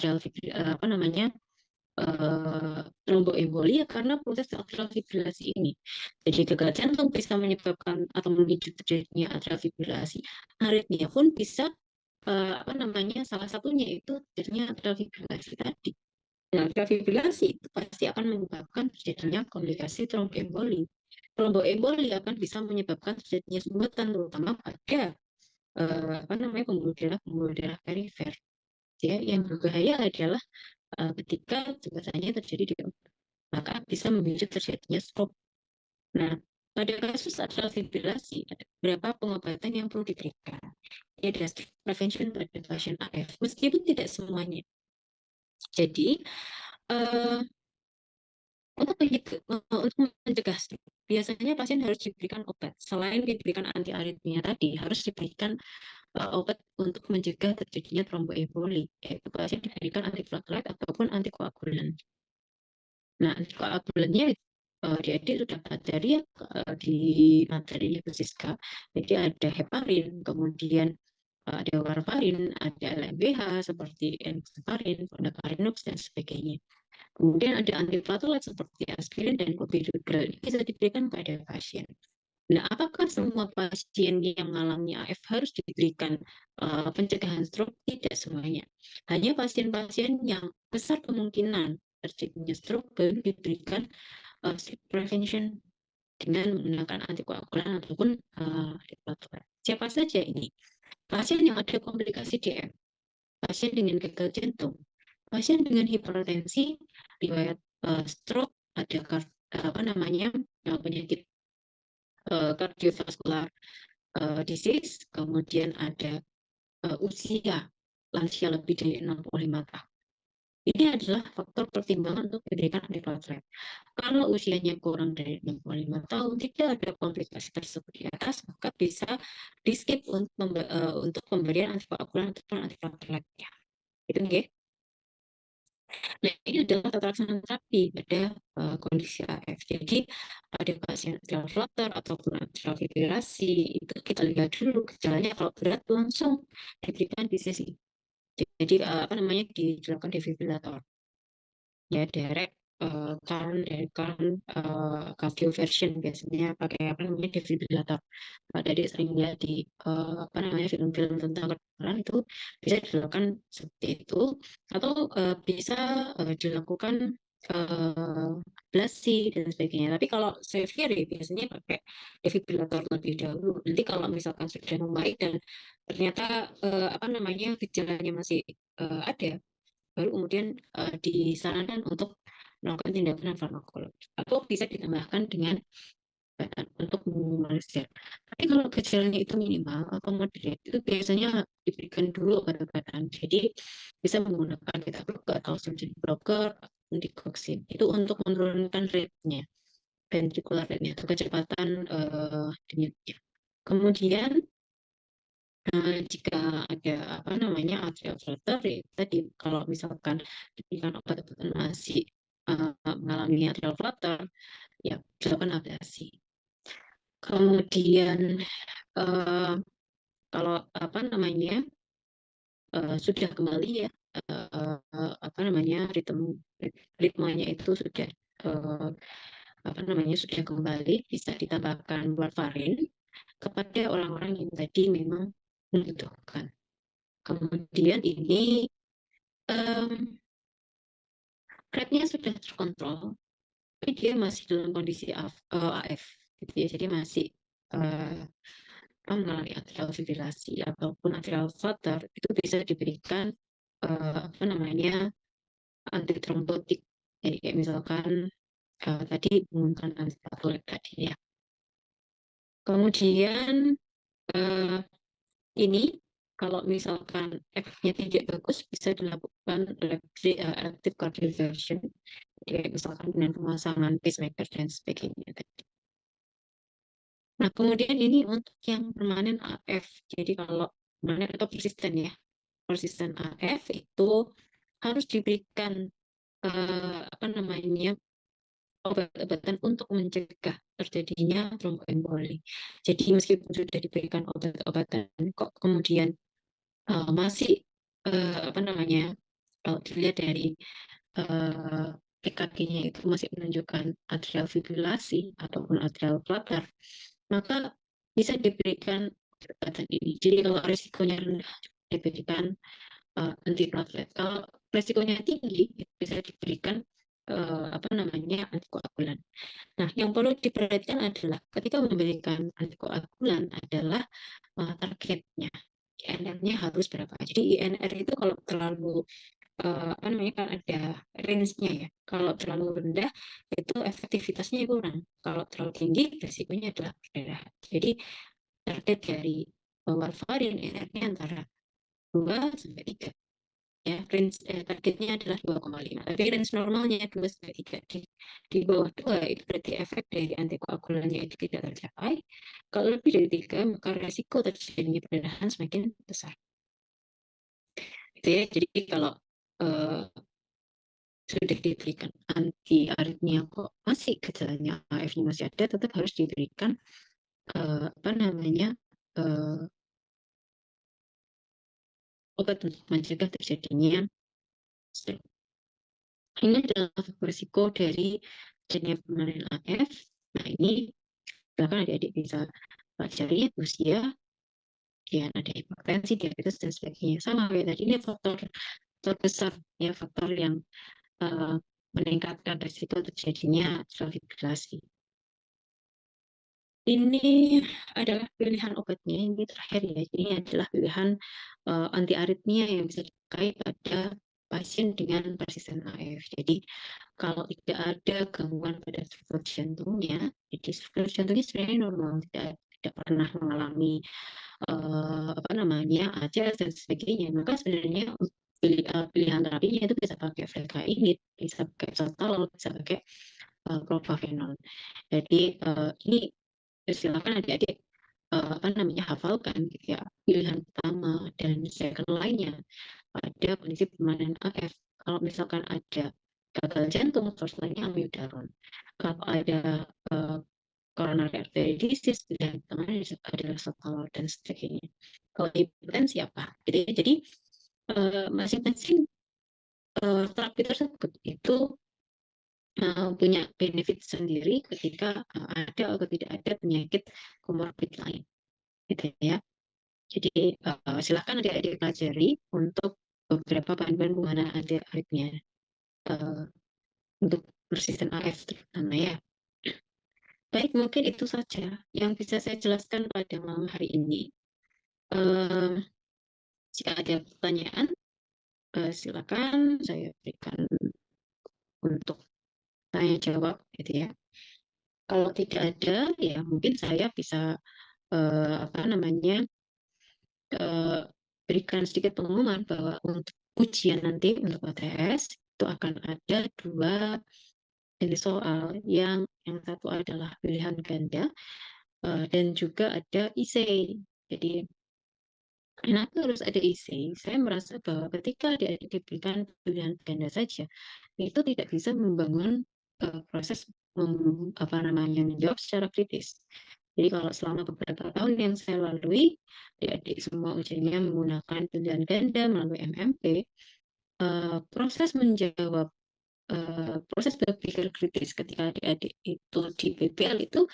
tromboemboli ya karena proses atrial fibrilasi ini. Jadi gagal jantung bisa menyebabkan atau memicu terjadinya atrial fibrilasi. Aritmia pun bisa salah satunya itu terjadinya atrial fibrilasi tadi. Nah, atrial fibrilasi itu pasti akan menyebabkan terjadinya komplikasi tromboemboli. Tromboemboli akan bisa menyebabkan terjadinya sumbatan terutama pada pembuluh darah perifer. Ya, yang berbahaya adalah ketika jembatannya terjadi di otak, maka bisa memicu terjadinya stroke. Nah, pada kasus atrial fibrilasi ada beberapa pengobatan yang perlu diberikan. Ya, ada prevention pada pasien AF, meskipun tidak semuanya. Jadi untuk mencegah stroke, biasanya pasien harus diberikan obat. Selain diberikan antiaritmia tadi, harus diberikan obat untuk mencegah terjadinya tromboemboli, yaitu pasien diberikan antiplatelet ataupun antikoagulan. Nah, antikoagulannya adik-adik sudah pelajari ya di materi Siska. Jadi ada heparin, kemudian ada warfarin, ada LMBH seperti enoxaparin, fondaparinux dan sebagainya. Kemudian ada antiplatelet seperti aspirin dan clopidogrel. Ini bisa diberikan pada pasien. Nah, apakah semua pasien yang mengalami AF harus diberikan pencegahan stroke? Tidak semuanya. Hanya pasien-pasien yang besar kemungkinan terjadinya stroke baru diberikan stroke prevention dengan menggunakan antikoagulan ataupun antiplatelet. Siapa saja ini? Pasien yang ada komplikasi DM, pasien dengan gagal jantung, pasien dengan hipertensi, riwayat stroke, ada penyakit kardiovaskular disease, kemudian ada usia lansia lebih dari 65 tahun. Ini adalah faktor pertimbangan untuk diberikan antiplatelet. Kalau usianya kurang dari 65 tahun, tidak ada komplikasi tersebut di atas, maka bisa di-skip untuk pemberian antikoagulan ataupun antiplatelet. Ya. Itu nggih. Nah, ini adalah tata laksana terapi pada kondisi AF. Jadi, pada pasien atrial flutter ataupun atrial fibrillasi, itu kita lihat dulu gejalanya. Kalau berat langsung diberikan BCC. Jadi dilakukan defibrillator. Ya, direct current cardioversion biasanya pakai defibrillator. Tadi sering lihat di film-film tentang kedokteran itu bisa dilakukan seperti itu, atau bisa dilakukan ablasi dan sebagainya. Tapi kalau severe biasanya pakai defibrillator lebih dahulu. Nanti kalau misalkan sudah membaik dan ternyata gejalanya masih ada, baru kemudian disarankan untuk melakukan tindakan farmakologi atau bisa ditambahkan dengan untuk meminimalisir. Tapi kalau gejalanya itu minimal atau moderate, itu biasanya diberikan dulu obat-obatan. Jadi bisa menggunakan beta blocker atau surgeon blocker, digoxin. Itu untuk menurunkan rate-nya, ventricular rate-nya atau kecepatan denyutnya. Kemudian jika ada atrial flutter, ya tadi kalau misalkan diberikan obat-obatan masih mengalami atrial flutter, ya dilakukan ablasi. Kemudian kalau sudah kembali ya ritmenya itu sudah sudah kembali, bisa ditambahkan warfarin kepada orang-orang yang tadi memang membutuhkan. Kemudian ini rate-nya sudah terkontrol, tapi dia masih dalam kondisi AF, gitu ya. Jadi masih mengalami atrial fibrillasi ataupun atrial flutter, itu bisa diberikan antitrombotik. Jadi kayak misalkan tadi menggunakan antiplatelet tadi ya. Kemudian ini kalau misalkan efeknya tidak bagus, bisa dilakukan elective cardioversion, jadi misalkan dengan pemasangan pacemaker dan sebagainya tadi. Nah, kemudian ini untuk yang permanen AF. Jadi kalau permanen atau persisten ya, persisten AF itu harus diberikan obat-obatan untuk mencegah terjadinya tromboemboli. Jadi meskipun sudah diberikan obat-obatan, kok kemudian masih kalau dilihat dari EKG-nya itu masih menunjukkan atrial fibrillasi ataupun atrial flutter, maka bisa diberikan obat ini. Jadi kalau risikonya rendah, diberikan antiplatelet. Kalau risikonya tinggi, bisa diberikan antikoagulan. Nah, yang perlu diperhatikan adalah ketika memberikan antikoagulan adalah targetnya. INR-nya harus berapa? Jadi INR itu kalau terlalu kan ada range-nya ya. Kalau terlalu rendah itu efektivitasnya kurang. Kalau terlalu tinggi risikonya adalah perdarahan. Jadi target dari warfarin INR-nya antara 2 sampai 3. Ya, range targetnya adalah 2,5. Tapi range normalnya 2 sampai 3. Di bawah 2 itu berarti efek dari antikoagulannya itu tidak tercapai. Kalau lebih dari 3, maka resiko terjadinya perdarahan semakin besar. Gitu ya. Jadi kalau sudah diberikan anti aritmia kok masih gejalanya AF-nya masih ada, tetap harus diberikan obat untuk mencegah terjadinya stroke. Ini adalah risiko dari terjadinya permanen AF. Nah, ini Bahkan adik-adik bisa pelajari usia, kemudian ada hipertensi, diabetes, dan sebagainya. Sama kayak tadi, ini faktor terbesar, ya, faktor yang meningkatkan risiko terjadinya atrial fibrillasi. Ini adalah pilihan obatnya, ini terakhir ya. Ini adalah pilihan anti aritmia yang bisa dipakai pada pasien dengan persisten AF. Jadi kalau tidak ada gangguan pada struktur jantungnya, jadi struktur jantungnya sebenarnya normal, tidak pernah mengalami apa namanya ACS dan sebagainya. Maka sebenarnya pilihan terapinya itu bisa pakai flecainid, bisa pakai sotalol, bisa pakai propafenol. Jadi ini silakan adik-adik apa namanya hafalkan gitu ya, pilihan pertama dan second line-nya pada kondisi permanen AF. Kalau misalkan ada gagal jantung, first line-nya amiodaron. Kalau ada coronary artery disease, pilihan pertama adalah sotalol dan sebagainya. Kalau hipertensi apa? Jadi masing-masing terapi tersebut itu punya benefit sendiri ketika ada atau tidak ada penyakit komorbid lain, gitu ya. Jadi silakan adik-adik pelajari untuk beberapa bahan-bahan penggunaan anti aritmia untuk persisten AF terutama ya. Baik, mungkin itu saja yang bisa saya jelaskan pada malam hari ini. Jika ada pertanyaan, silakan saya berikan untuk tanya jawab, gitu ya. Kalau tidak ada, ya mungkin saya bisa apa namanya berikan sedikit pengumuman bahwa untuk ujian nanti untuk OTS itu akan ada 2 jenis soal, yang satu adalah pilihan ganda dan juga ada IC. Jadi kenapa harus ada IC? Saya merasa bahwa ketika diberikan pilihan ganda saja, itu tidak bisa membangun proses apa namanya menjawab secara kritis. Jadi kalau selama beberapa tahun yang saya lalui, adik-adik semua ujiannya menggunakan pilihan ganda melalui MMP, proses menjawab, proses berpikir kritis ketika adik-adik itu di PPL itu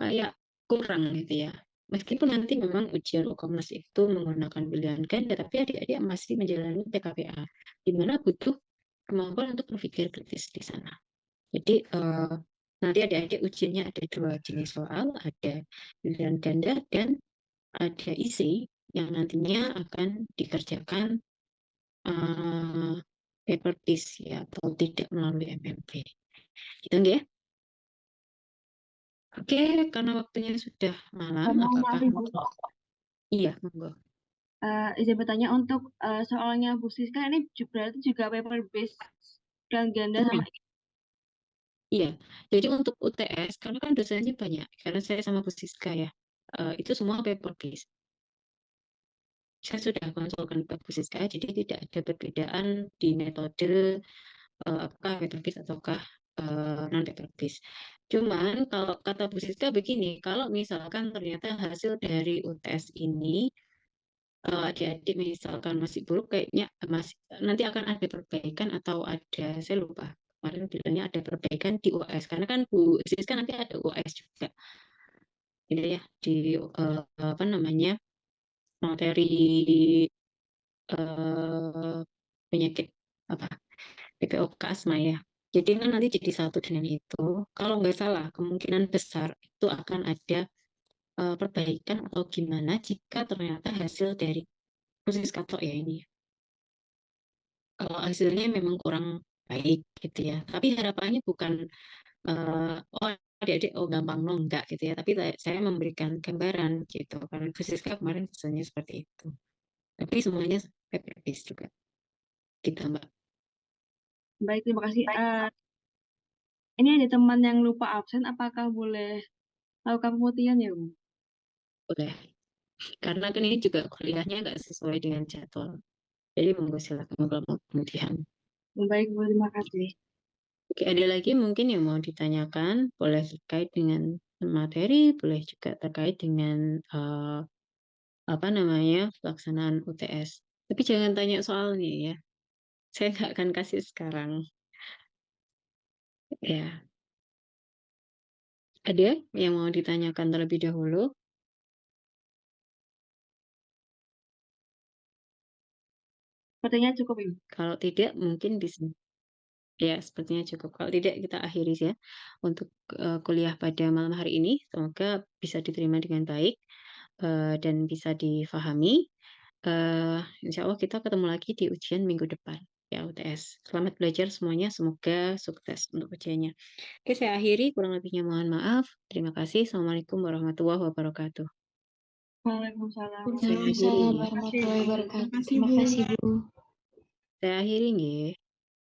kayak kurang gitu ya. Meskipun nanti memang ujian UKAMNAS itu menggunakan pilihan ganda, tapi adik-adik masih menjalani PKPA, di mana butuh kemampuan untuk berpikir kritis di sana. Jadi nanti adik-adik ujiannya ada 2 jenis soal, ada pilihan ganda dan ada isi yang nantinya akan dikerjakan paper piece ya, atau tidak melalui MMP. Gitu ya. Oke, karena waktunya sudah malam, Mohon maaf apakah Ibu, iya, monggo. izin bertanya untuk soalnya Bu Siska ini berarti juga paper based dan ganda sama Iya, jadi untuk UTS, karena kan dosennya banyak, karena saya sama Bu Siska ya, itu semua paper based. Saya sudah konsulkan ke Bu Siska, jadi tidak ada perbedaan di metode apakah paper based ataukah non paper based. Cuman kalau kata Bu Siska begini, kalau misalkan ternyata hasil dari UTS ini adik-adik misalkan masih buruk, kayaknya masih nanti akan ada perbaikan atau ada, saya lupa kemarin bilangnya ada perbaikan di UAS, karena kan Bu Siska nanti ada UAS juga gitu ya, di apa namanya materi penyakit apa PPOK asma ya. Jadi kan nanti jadi satu dengan itu. Kalau nggak salah, kemungkinan besar itu akan ada perbaikan atau gimana jika ternyata hasil dari khusus katok ya ini. Kalau hasilnya memang kurang baik gitu ya. Tapi harapannya bukan oh adik-adik oh gampang no enggak gitu ya. Tapi saya memberikan gambaran gitu. Karena Fusiska kemarin hasilnya seperti itu. Tapi semuanya paper based juga. Gitu Mbak. baik. Terima kasih. Ini ada teman yang lupa absen, apakah boleh lakukan pemutihan ya Bu? Boleh. Karena kan ini juga kuliahnya nggak sesuai dengan jadwal. Jadi monggo silakan kalau mau pemutihan. Baik Bu, terima kasih. Oke, ada lagi mungkin yang mau ditanyakan, boleh terkait dengan materi, boleh juga terkait dengan apa namanya pelaksanaan UTS. Tapi jangan tanya soalnya ya. Saya nggak akan kasih sekarang. Ya, Ada yang mau ditanyakan terlebih dahulu? Sepertinya cukup, Ibu. Kalau tidak mungkin bisa ya, sepertinya cukup. Kalau tidak kita akhiri ya untuk, kuliah pada malam hari ini. Semoga bisa diterima dengan baik, dan bisa difahami. Insya Allah kita ketemu lagi di ujian minggu depan, ya UTS. Selamat belajar semuanya, semoga sukses untuk ujiannya. Oke, saya akhiri, kurang lebihnya mohon maaf. Terima kasih. Assalamualaikum warahmatullahi wabarakatuh. Waalaikumsalam. Saya akhiri Waalaikumsalam nggih. warahmatullahi Terima wabarakatuh. kasih, Terima Bu. kasih, Bu. Saya akhiri nggih.